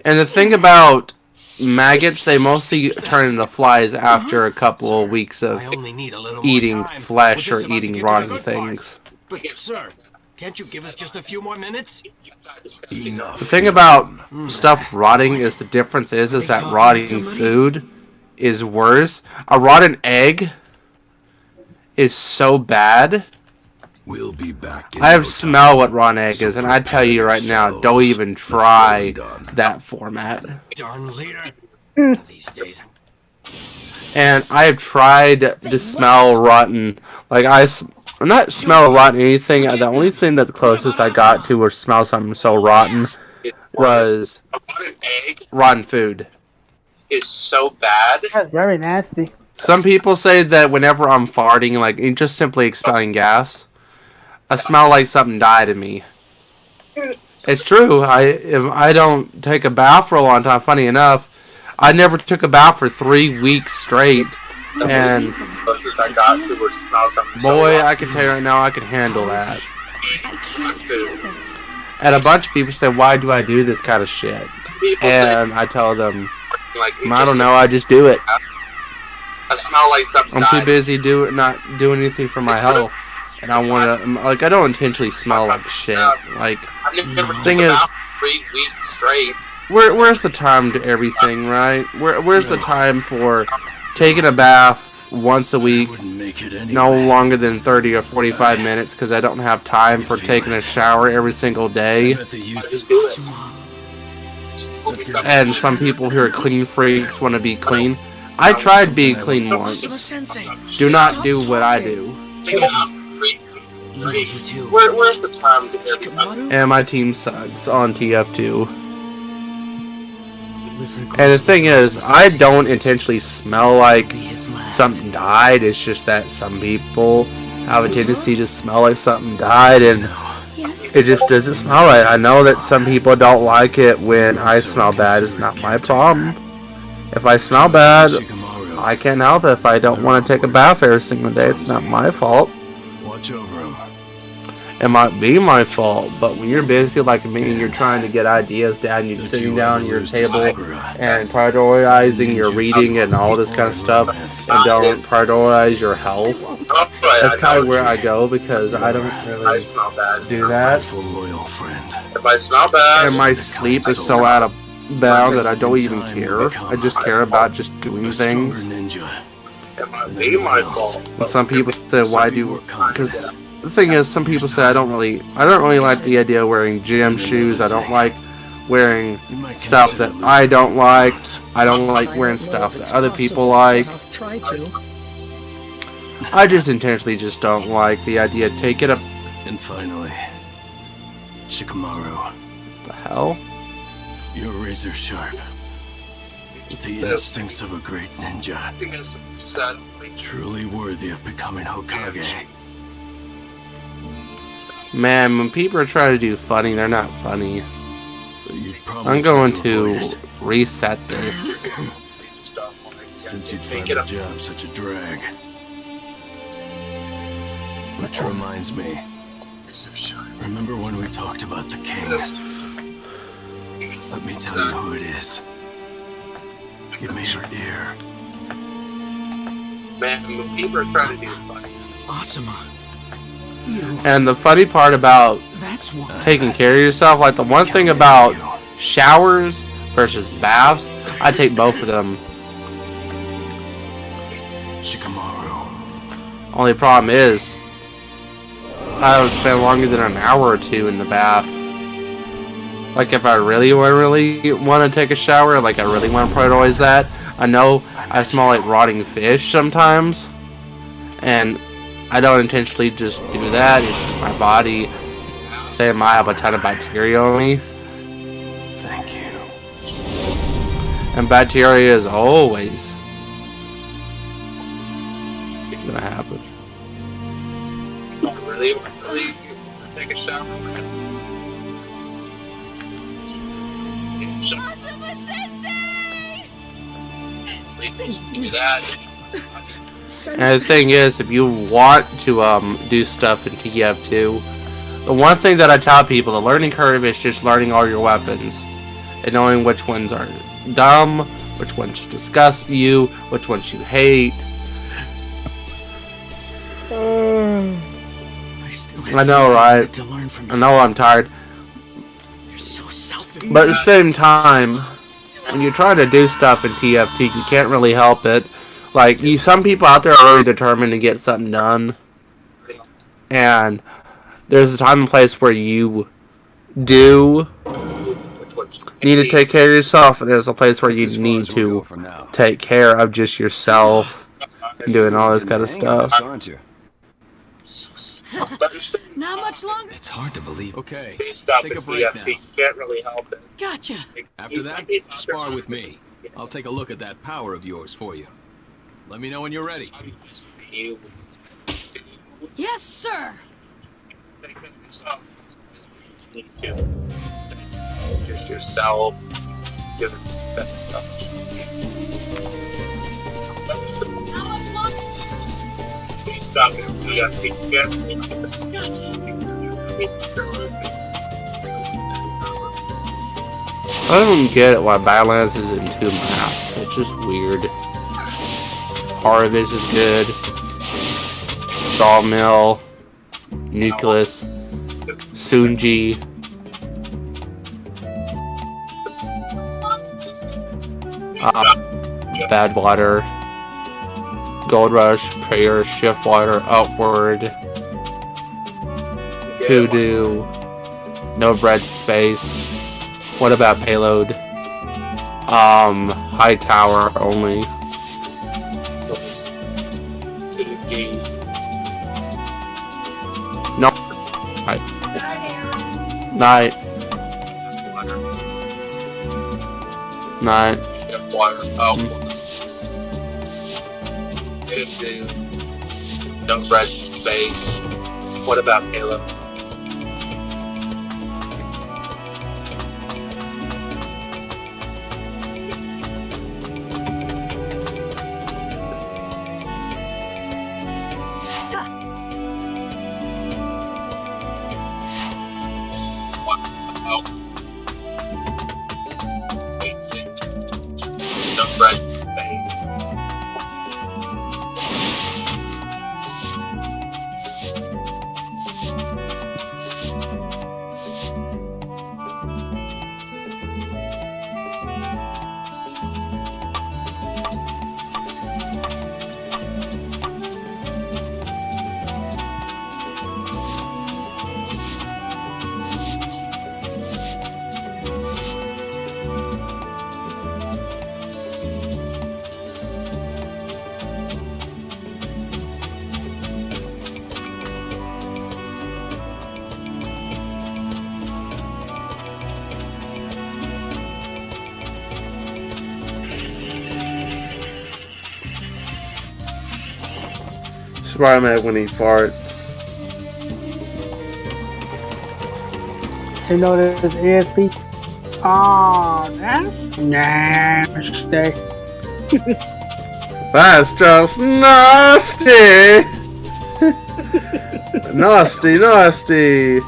S2: And the thing about maggots, they mostly turn into flies after a couple of weeks of
S10: I only need a little
S2: eating
S10: more time.
S2: flesh
S10: We're
S2: or
S10: just about to
S2: eating
S10: get to the
S2: rotten
S10: good part.
S2: things.
S10: But sir, can't you give us just a few more minutes?
S7: Enough.
S2: The thing about stuff rotting is the difference is that rotting food is worse. A rotten egg is so bad.
S7: We'll be back.
S2: I have smell what rotten egg is, and I tell you right now, don't even try that format.
S10: Darn leader. These days,
S2: And I have tried to smell rotten. Like I'm not smell rotten anything. The only thing that's closest I got to or smell something so rotten was
S8: a rotten egg
S2: rotten food.
S8: is so bad.
S3: That's very nasty.
S2: Some people say that whenever I'm farting, like just simply expelling gas, I smell like something died in me. It's true. If I don't take a bath for a long time, funny enough, I never took a bath for 3 weeks straight, and
S8: Closest I got to where smell something
S2: boy,
S8: so
S2: I can tell you right now, I can handle that.
S6: I can't do this.
S2: And a bunch of people say, "Why do I do this kind of shit?"
S8: people
S2: And I tell them,
S8: say, like,
S2: "I don't know. I just do it.
S8: I smell like something
S2: I'm
S8: died.
S2: too busy not doing anything for my health, and I want to like I don't intentionally smell like shit. Like
S8: I've never
S2: thing
S8: took
S2: is,
S8: about 3 weeks straight.
S2: where's the time to everything, right? Where's the time for taking a bath once a week,
S7: Wouldn't make it anyway.
S2: no longer than 30 or 45 minutes, because I don't have time for taking a shower every single day.
S7: I bet the youth
S8: Just do it. Will be something.
S2: And some people who are clean freaks want to be clean. I tried being clean once. Do not do what I do.
S8: Take about 3
S5: You
S8: weeks
S5: too.
S8: straight. Where's the time to everybody?
S2: And my team sucks on TF2.
S5: Listen
S2: And the
S5: closely
S2: thing
S5: to
S2: is,
S5: what
S2: I
S5: Sensei
S2: don't intentionally smell like
S5: be his last.
S2: something died. It's just that some people have a tendency to smell like something died, and
S6: Yes.
S2: it just doesn't smell right. I know that some people don't like it when I smell bad. It's not my problem. If I smell bad,
S7: Shikamaru,
S2: I can't help it. If I don't want to take a bath every single day, it's not my fault.
S7: watch over him.
S2: It might be my fault, but when you're busy like me and you're trying to get ideas down, you're sitting down at your table and prioritizing your reading and all this kind of stuff, and don't prioritize your health. That's kind of where I go, because I don't
S8: I
S2: really
S8: smell bad.
S2: do that.
S7: Faithful, loyal friend.
S8: If I smell bad,
S2: And my sleep is so out of bound that I don't even care. I just care about just doing
S7: A stronger
S2: things.
S7: ninja.
S8: it might be my fault.
S2: And some people say, why do... Because the thing is, some people say I don't really like the idea of wearing gym shoes. I don't like wearing
S7: You might
S2: stuff that
S7: consider
S2: I don't like. I don't like wearing stuff that other people like.
S3: Try to.
S2: I just intentionally just don't like the idea. Take it up
S7: And finally, Shikamaru,
S2: the hell.
S7: you're razor sharp. The instincts of a great ninja.
S8: I think it's sadly
S7: Truly worthy of becoming Hokage.
S2: Man, when people are trying to do funny, they're not funny.
S7: But you'd probably
S2: I'm going
S7: try
S2: to
S7: avoid it,
S2: reset this.
S8: stop wanting to
S7: since you'd
S8: make
S7: find
S8: it
S7: the
S8: up.
S7: job such a drag. Which reminds me, remember when we talked about the king? Let me tell you who it is. Give me your ear.
S8: Man, when people are trying to do funny,
S5: Asuma.
S2: And the funny part about
S5: That's why.
S2: taking care of yourself, like the one thing about showers versus baths, I take both of them.
S7: Shikamaru.
S2: Only problem is, I would spend longer than an hour or two in the bath. Like if I really want to take a shower, like I really want to prioritize that. I know I smell like rotting fish sometimes, and I don't intentionally just do that. It's just my body saying I have a ton of bacteria on me. And bacteria is always gonna happen.
S8: Really take a shower. Do that.
S2: And the thing is, if you want to do stuff in TF2, the one thing that I tell people, the learning curve is just learning all your weapons and knowing which ones are dumb, which ones disgust you, which ones you hate. I know, right? I know I'm tired.
S5: You're so selfish.
S2: But at the same time, when you try to do stuff in TF2, you can't really help it. Like, some people out there are really determined to get something done. And there's a time and place where you do need to take care of yourself, and there's a place where you need to take care of just yourself and doing all this kind of stuff.
S12: Not much longer.
S11: It's hard to believe. Okay,
S8: Stop
S11: take
S8: at
S11: a break
S8: TF2.
S11: now.
S8: You can't really help it.
S12: Gotcha.
S11: After that, spar with me. I'll take a look at that power of yours for you. Let me know when you're ready.
S12: Yes, sir.
S8: Just yourself. Give it that stuff.
S12: How much longer?
S8: Stop it. You
S2: I don't get why Badlands is in 2 maps. It's just weird. Harvest is good. Sawmill. Nucleus. Sunji. Badwater. Gold Rush. Prayer. Shiftwater. Upward. Hoodoo. No bread space. What about payload? High tower only. No. Night. Night. Night.
S8: Water. No bread space. What about payload?
S2: Spider-Man when he farts.
S3: You know there's ASP? Oh, that's nasty.
S2: That's just nasty! Nasty, nasty!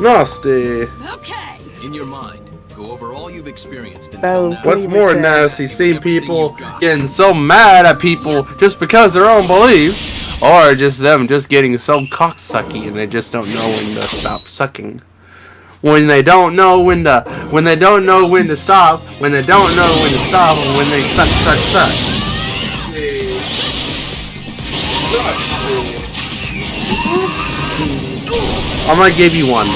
S2: Nasty!
S12: Okay.
S11: In your mind, go over all you've experienced until now.
S2: What's more nasty, seeing people getting so mad at people just because of their own beliefs, or just them just getting so cocksucky and they just don't know when to stop sucking. When they don't know when to stop, when they don't know when to stop, and when they suck. I'm gonna give you one.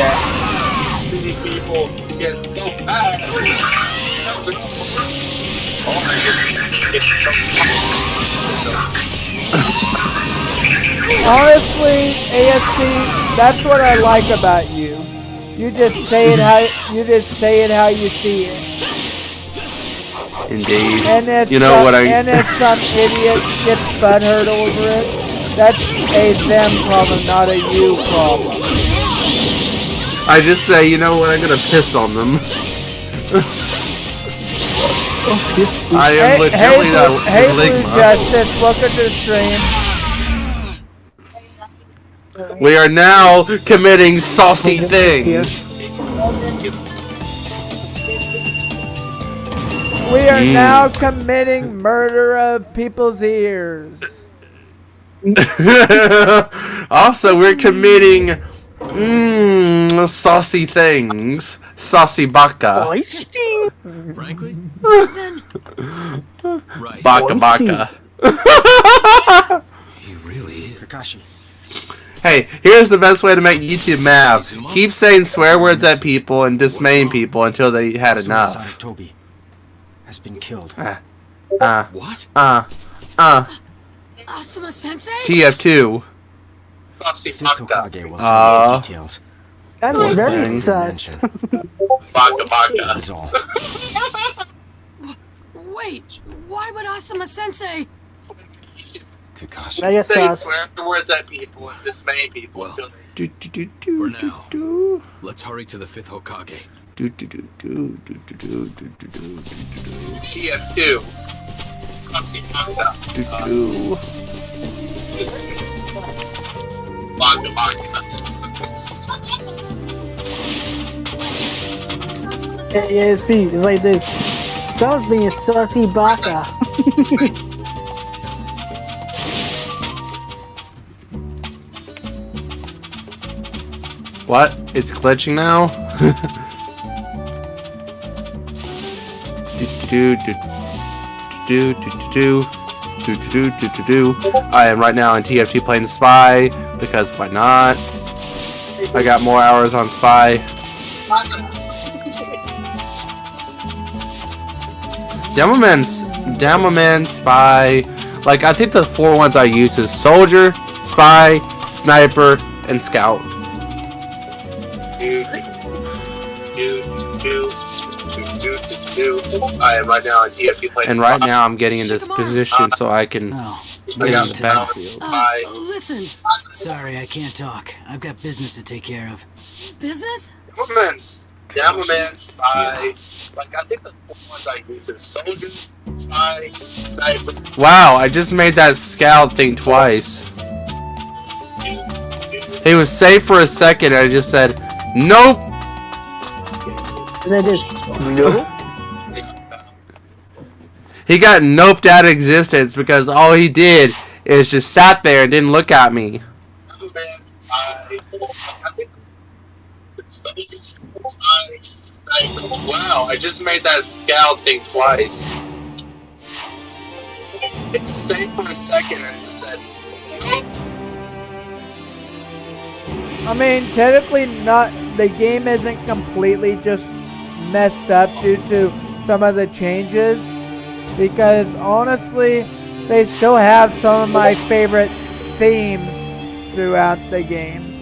S8: People get so mad.
S1: Honestly, ASP, that's what I like about you. You just say it how you see it.
S2: Indeed.
S1: And
S2: You know what
S1: and if some idiot gets butthurt over it, that's a them problem, not a you problem.
S2: I just say, you know what? I'm gonna piss on them. I am legitimately
S1: Hey,
S2: the
S1: Blue
S2: Ligma.
S1: Justice, welcome to the stream.
S2: We are now committing saucy things.
S1: We are now committing murder of people's ears.
S2: Also, we're committing saucy things. Saucy baka.
S11: Frankly? Right.
S2: Baka baka.
S11: He really is.
S5: Kakashi.
S2: Hey, here's the best way to make YouTube mad. Keep saying swear words at people and dismaying people until they had enough.
S5: Toby has been killed.
S11: What?
S12: Asuma Sensei?
S2: TF2.
S5: Fifth Hokage will tell you details.
S3: That's very sus.
S8: Baka baka.
S5: That is all.
S12: Wait, why would Asuma Sensei?
S5: Kakashi.
S3: I guess
S8: Say swear words at people and dismay people
S11: Well,
S8: until they...
S11: For now, let's hurry to the Fifth Hokage.
S8: TF2. Foxy baka. Baka baka.
S3: Yeah, see, it's like this. That was being sussy baka.
S2: What? It's glitching now? I am right now in TFT playing the Spy, because why not? I got more hours on Spy. Demoman, Spy. Like, I think the 4 ones I use is Soldier, Spy, Sniper, and Scout.
S8: I am right now on TFT playing.
S2: And right now I'm getting in this position so I can get in the battlefield.
S12: Listen.
S5: Sorry, I can't talk. I've got business to take care of.
S12: Business?
S8: Demoman, Spy. Like, I think the 4 ones I use is Soldier, Spy, Sniper.
S2: Wow, I just made that Scout thing twice. He was safe for a second and I just said, nope!
S3: Nope.
S2: He got noped out of existence because all he did is just sat there and didn't look at me.
S8: Wow, I just made that Scout thing twice. It was safe for a second and I just said, nope.
S1: I mean, technically not, the game isn't completely just messed up due to some of the changes, because honestly, they still have some of my favorite themes throughout the game.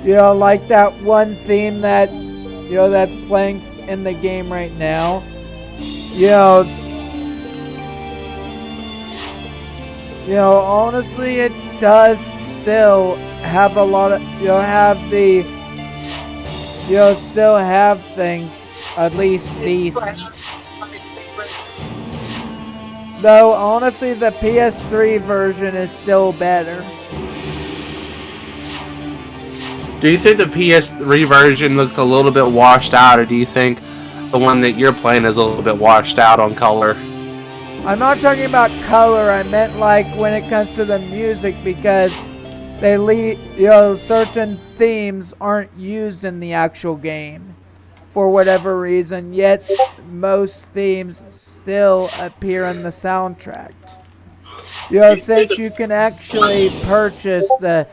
S1: You know, like that one theme that, you know, that's playing in the game right now. You know, honestly, it does still have a lot of, still have things at least decent. Though, honestly, the PS3 version is still better.
S2: Do you think the PS3 version looks a little bit washed out, or do you think the one that you're playing is a little bit washed out on color?
S1: I'm not talking about color, I meant like when it comes to the music, because they certain themes aren't used in the actual game for whatever reason, yet most themes still appear in the soundtrack. Since you can actually purchase the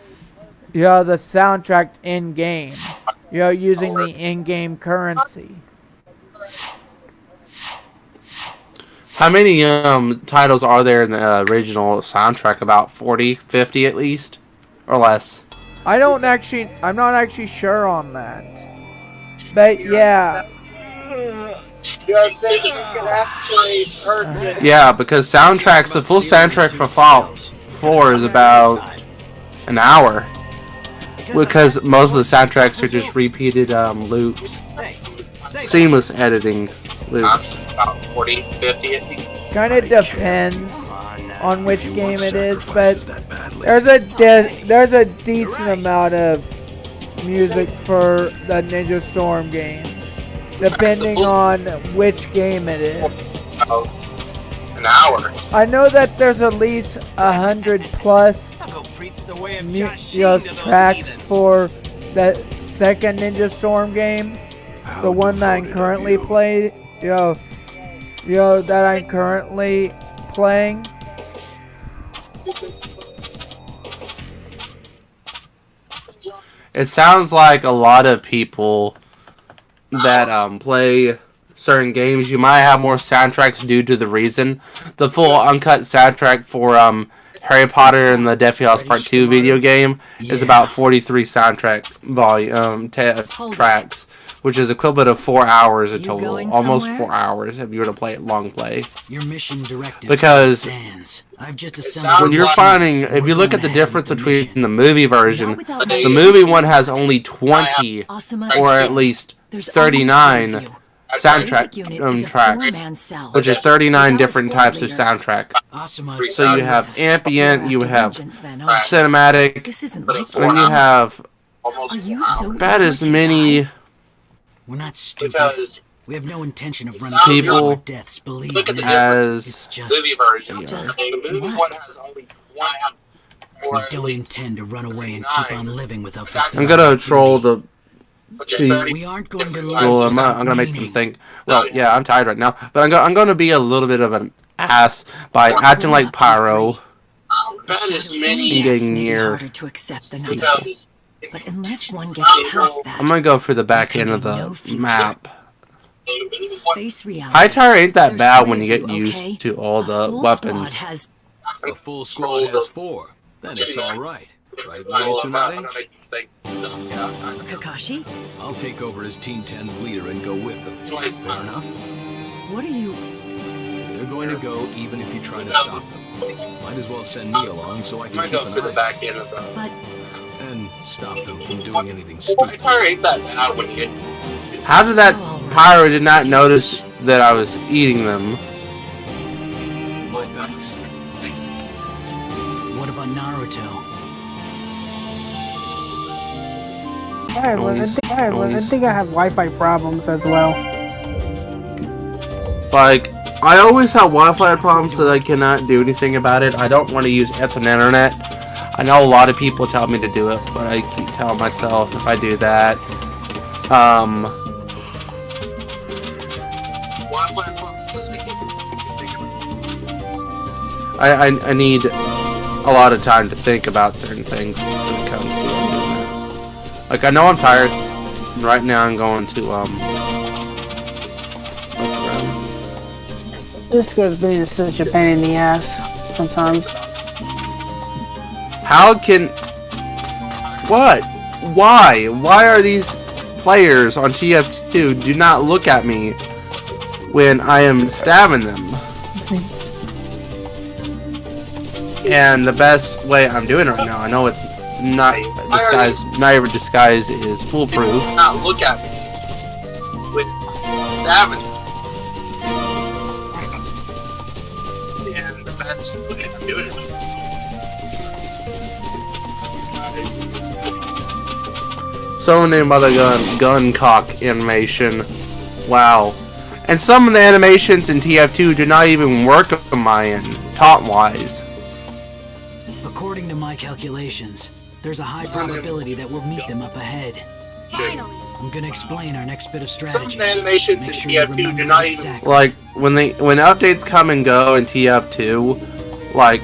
S1: soundtrack in game, using the in-game currency.
S2: How many titles are there in the original soundtrack? About 40, 50 at least? Or less?
S1: I'm not actually sure on that. But yeah.
S8: You know what I'm saying? You can actually purchase.
S2: Yeah, because soundtracks, the full soundtrack for Fallout 4 is about an hour. Because most of the soundtracks are just repeated loops. Seamless editing loops.
S8: About 40, 50, I think.
S1: Kind of depends on which game it is, but there's a decent amount of music for the Ninja Storm games, depending on which game it is.
S8: An hour.
S1: I know that there's at least 100 plus tracks for that second Ninja Storm game, the one that I'm currently playing. That I'm currently playing.
S2: It sounds like a lot of people that play certain games, you might have more soundtracks due to the reason. The full uncut soundtrack for Harry Potter and the Deathly Hallows Part 2 video game is about 43 soundtrack tracks, which is equivalent of 4 hours in total. Almost 4 hours if you were to play it long play.
S5: Your mission directive
S2: because
S5: stands. I've just assembled
S2: when you're finding, if you look at the difference between the movie version, the movie one has only 20 or at least 39 soundtrack tracks, which is 39 different types of soundtrack. So you have ambient, you have cinematic, and you have about as many.
S5: We're not stupid. We have no intention of running
S2: people
S5: deaths. Believe
S8: Look at
S5: me.
S8: the
S5: It's just
S8: movie version.
S5: Just
S8: The movie one has only 20.
S5: we don't intend to run away and keep on living without fulfilling
S2: I'm gonna troll the.
S5: We aren't going to
S2: Well, I'm gonna make them think. Well, yeah, I'm tired right now, but I'm gonna be a little bit of an ass by acting like Pyro.
S8: That is many.
S2: Getting near.
S12: to accept than others. But unless one gets past that,
S2: I'm gonna go for the back end of the map.
S12: face reality.
S2: High Tower ain't that
S12: There's
S2: bad
S12: three
S2: when you
S12: of
S2: get
S12: you,
S2: used
S12: okay?
S2: to all the
S12: Full
S2: weapons.
S12: squad has
S11: A full squad has 4. Then it's all right. Right, Lady Tsunade?
S12: Kakashi.
S11: I'll take over as Team 10's leader and go with them. Fair enough?
S12: What are you?
S11: They're going to go even if you try to stop them. Might as well send me along so I can keep an eye
S8: back end of the.
S12: But
S11: and stop them from doing anything stupid.
S8: Ain't that bad when you get.
S2: How did that Pyro did not notice that I was eating them?
S11: My thanks.
S5: What about Naruto?
S3: Alright, well, I think I have Wi-Fi problems as well.
S2: Like, I always have Wi-Fi problems that I cannot do anything about it. I don't want to use Internet. I know a lot of people tell me to do it, but I keep telling myself if I do that, I need a lot of time to think about certain things when it comes to doing that. Like, I know I'm tired. And right now I'm going to look around.
S3: This guy's being such a pain in the ass sometimes.
S2: How can... What? Why? Why are these players on TF2 do not look at me when I am stabbing them? And the best way I'm doing it right now, I know it's not disguise, not every disguise is foolproof.
S8: Not look at me with stabbing. And the best way I'm doing it.
S2: So named by the gun cock animation. Wow. And some of the animations in TF2 do not even work on my end, taunt-wise.
S5: According to my calculations, there's a high probability that we'll meet them up ahead.
S6: Finally.
S5: I'm gonna explain our next bit of strategy.
S8: Some animations in TF2 do not even.
S2: Like, when updates come and go in TF2, like,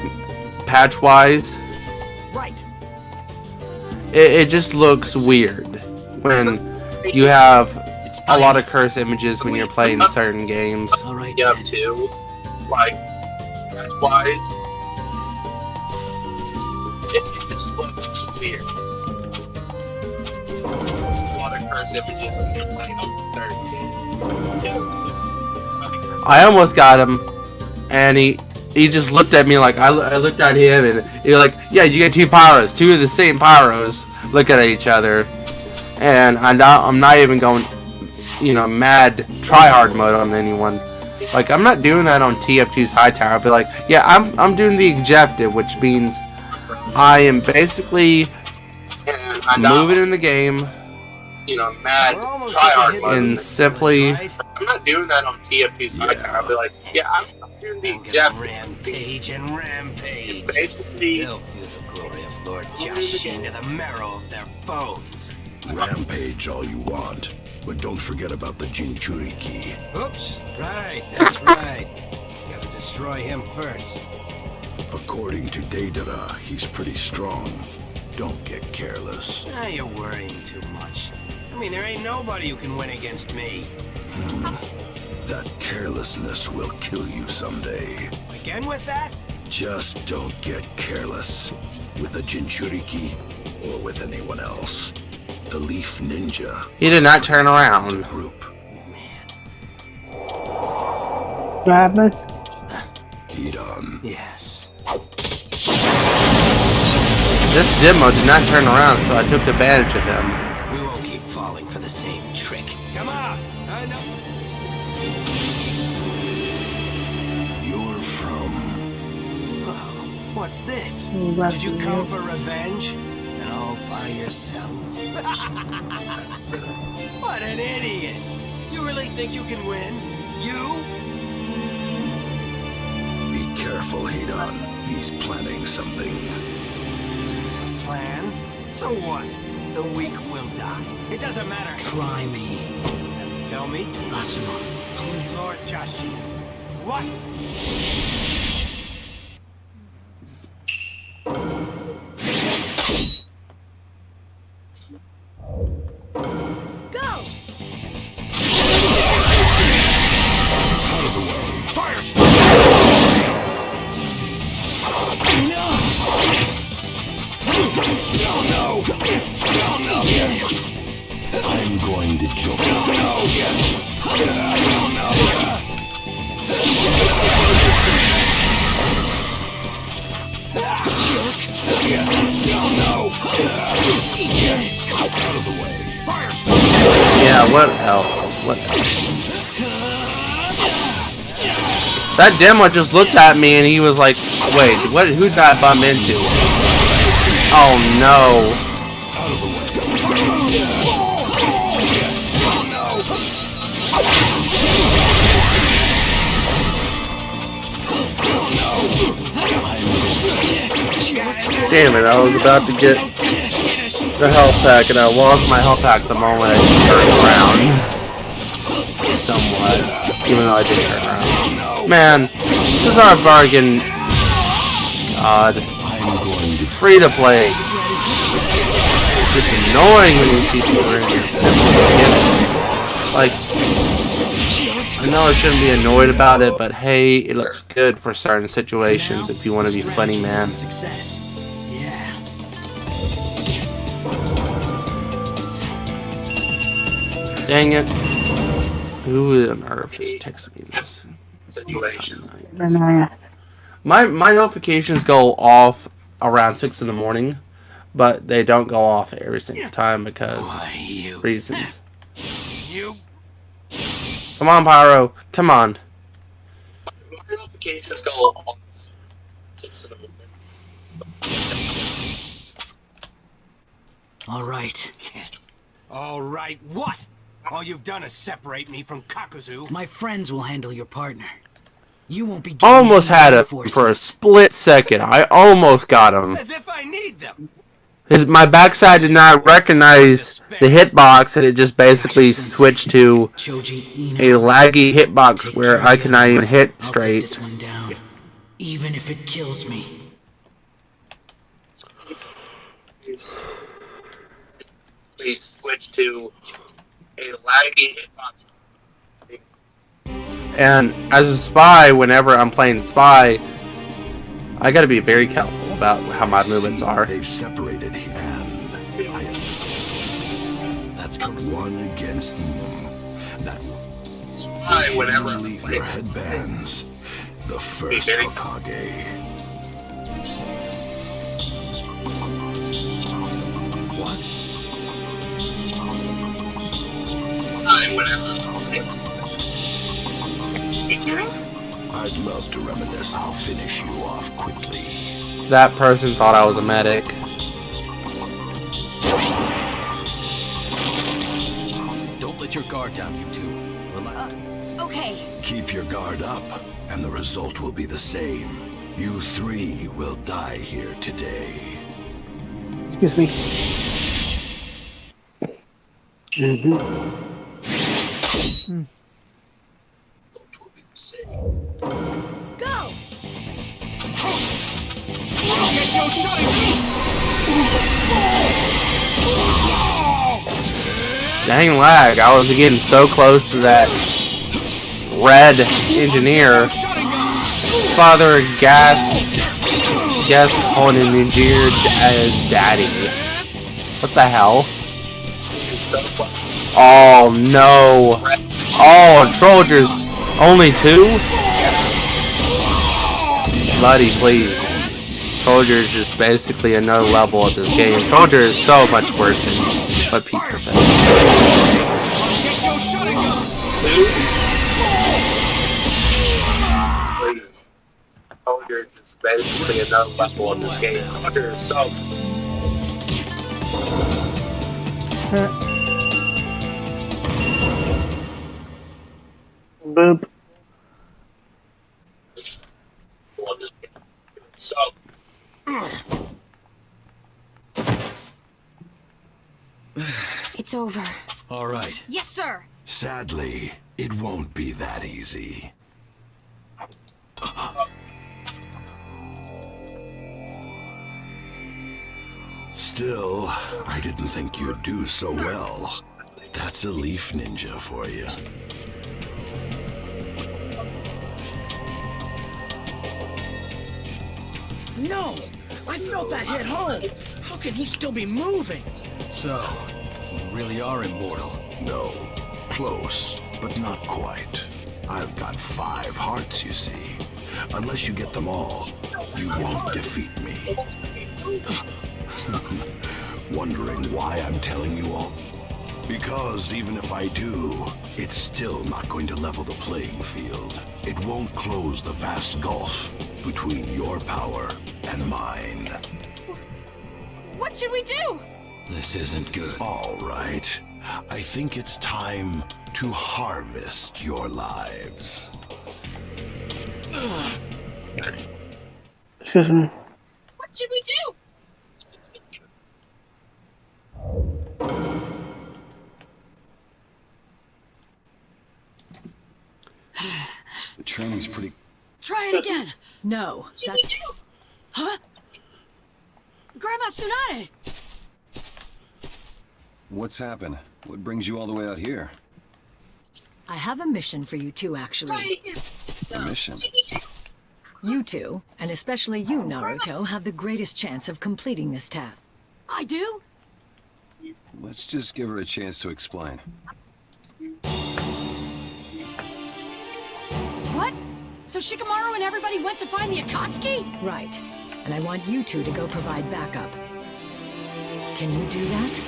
S2: patch-wise,
S5: Right.
S2: it just looks weird when you have a lot of curse images when you're playing certain games.
S5: Alright.
S8: TF2, like, patch-wise. It just looks weird. A lot of curse images when you're playing on certain games.
S2: I almost got him, and he just looked at me like I looked at him, and he was like, yeah, you get 2 pyros, 2 of the same pyros, looking at each other, and I'm not even going, you know, mad tryhard mode on anyone. Like, I'm not doing that on TF2's high tower. I'll be like, yeah, I'm doing the objective, which means I am basically moving in the game.
S8: You know, mad tryhard mode.
S2: And simply,
S8: I'm not doing that on TF2's high tower. I'll be like, yeah, I'm doing the objective.
S10: Rampage and rampage.
S8: Basically,
S10: they'll feel the glory of Lord Jashin to the marrow of their bones.
S7: Rampage all you want, but don't forget about the Jinchuriki.
S10: Oops, right, that's right. Gotta destroy him first.
S7: According to Deidara, he's pretty strong. Don't get careless.
S10: Now you're worrying too much. I mean, there ain't nobody who can win against me.
S7: That carelessness will kill you someday.
S10: Again with that?
S7: Just don't get careless. With the Jinchuriki, or with anyone else. The Leaf Ninja.
S2: he did not turn around.
S7: Group.
S3: Madness?
S7: Hedon.
S10: Yes.
S2: This demo did not turn around, so I took advantage of him.
S10: We won't keep falling for the same trick. Come on! I know.
S7: You're from...
S10: Oh, what's this?
S3: That's
S10: Did you
S3: weird.
S10: come for revenge? And all by yourselves? What an idiot! You really think you can win? You?
S7: Be careful, Hedon. He's planning something.
S10: Plan? So what? The weak will die. It doesn't matter.
S5: Try me.
S10: You have to tell me to
S5: Asuma, please.
S10: Lord Jashin. What?
S6: Go!
S10: Fire!
S7: I'm going to joke.
S2: Yeah, what else? What else? That demo just looked at me and he was like, wait, what? Who did I bump into? Oh no. Damn it, I was about to get the health pack and I lost my health pack the moment I turned around. Somewhat. Even though I did turn around. Man, this is our bargain. God. Free to play. It's just annoying when you see people are in here like, I know I shouldn't be annoyed about it, but hey, it looks good for certain situations if you want to be funny, man.
S5: Success. Yeah.
S2: Dang it. Who on earth is texting me this?
S8: situation.
S2: My notifications go off around 6 in the morning, but they don't go off every single time because reasons. Come on, Pyro. Come on.
S8: My notifications go off 6 in the morning.
S5: All right.
S10: All right, what? All you've done is separate me from Kakuzu.
S5: My friends will handle your partner. You won't be
S2: Almost had him for a split second. I almost got him.
S10: As if I need them.
S2: My backside did not recognize the hitbox, and it just basically switched to a laggy hitbox where I cannot even hit straight.
S5: This one down, even if it kills me.
S8: Please switch to a laggy hitbox.
S2: And as a spy, whenever I'm playing spy, I gotta be very careful about how my movements are.
S7: They've separated and that's one against that.
S8: spy whenever I
S7: Leave
S8: play.
S7: your headbands. The first Hokage. What?
S8: Whenever
S7: I'd love to reminisce. I'll finish you off quickly.
S2: That person thought I was a medic.
S11: Don't let your guard down, you two. Relax.
S6: Okay.
S7: Keep your guard up, and the result will be the same. You three will die here today.
S3: Excuse me.
S6: Go!
S10: Get your shutting!
S2: Dang lag, I was getting so close to that red engineer. Father gas calling him engineer as daddy. What the hell? Oh no. Oh, Trolgers. Only 2? Bloody please. Trollger is just basically another level of this game. Trollger is so much worse than what people say.
S8: Trollger is basically another level of this game. Trollger is so.
S3: Boop.
S8: So.
S6: It's over.
S11: All right.
S6: Yes, sir.
S7: Sadly, it won't be that easy. Still, I didn't think you'd do so well. That's a leaf ninja for you.
S5: No! I felt that hit home! How can he still be moving?
S11: So, you really are immortal.
S7: No. Close, but not quite. I've got 5 hearts, you see. Unless you get them all, you won't defeat me. Wondering why I'm telling you all? Because even if I do, it's still not going to level the playing field. It won't close the vast gulf between your power and mine.
S6: What should we do?
S11: This isn't good.
S7: All right. I think it's time to harvest your lives.
S3: Excuse me.
S6: What should we do?
S11: The training's pretty...
S12: Try it again. No.
S6: What should we do?
S12: Huh? Grandma Tsunade!
S11: What's happened? What brings you all the way out here?
S12: I have a mission for you two, actually.
S11: A mission?
S12: You two, and especially you, Naruto, have the greatest chance of completing this task. I do?
S11: Let's just give her a chance to explain.
S12: What? So Shikamaru and everybody went to find the Akatsuki? Right. And I want you two to go provide backup. Can you do that?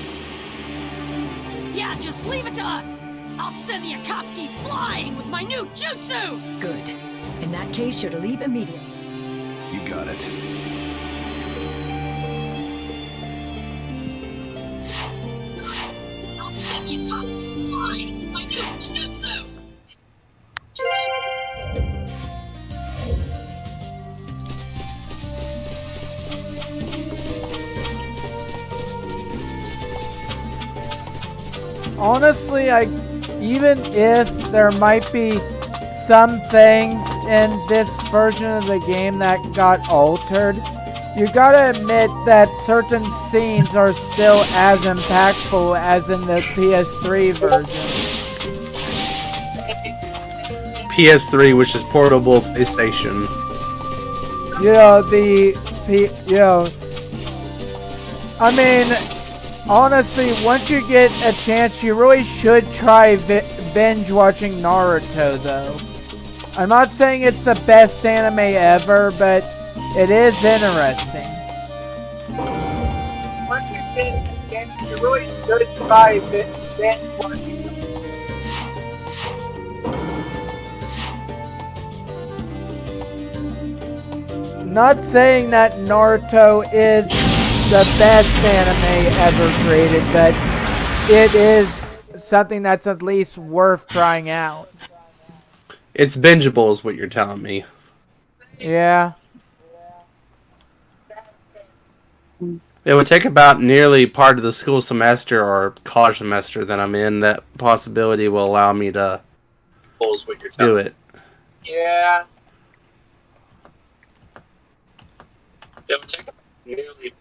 S13: Yeah, just leave it to us. I'll send the Akatsuki flying with my new jutsu!
S12: Good. In that case, you're to leave immediately.
S11: You got it.
S13: I'll send the Akatsuki flying with my new jutsu!
S1: Honestly, even if there might be some things in this version of the game that got altered, you gotta admit that certain scenes are still as impactful as in the PS3 version.
S2: PS3, which is portable PlayStation.
S1: You know, I mean, honestly, once you get a chance, you really should try binge watching Naruto, though. I'm not saying it's the best anime ever, but it is interesting.
S14: Once you you're really good by binge watching.
S1: Not saying that Naruto is the best anime ever created, but it is something that's at least worth trying out.
S2: It's bingeable is what you're telling me.
S1: Yeah.
S2: It would take about nearly part of the school semester or college semester that I'm in. That possibility will allow me to do it.
S8: Yeah. It would take nearly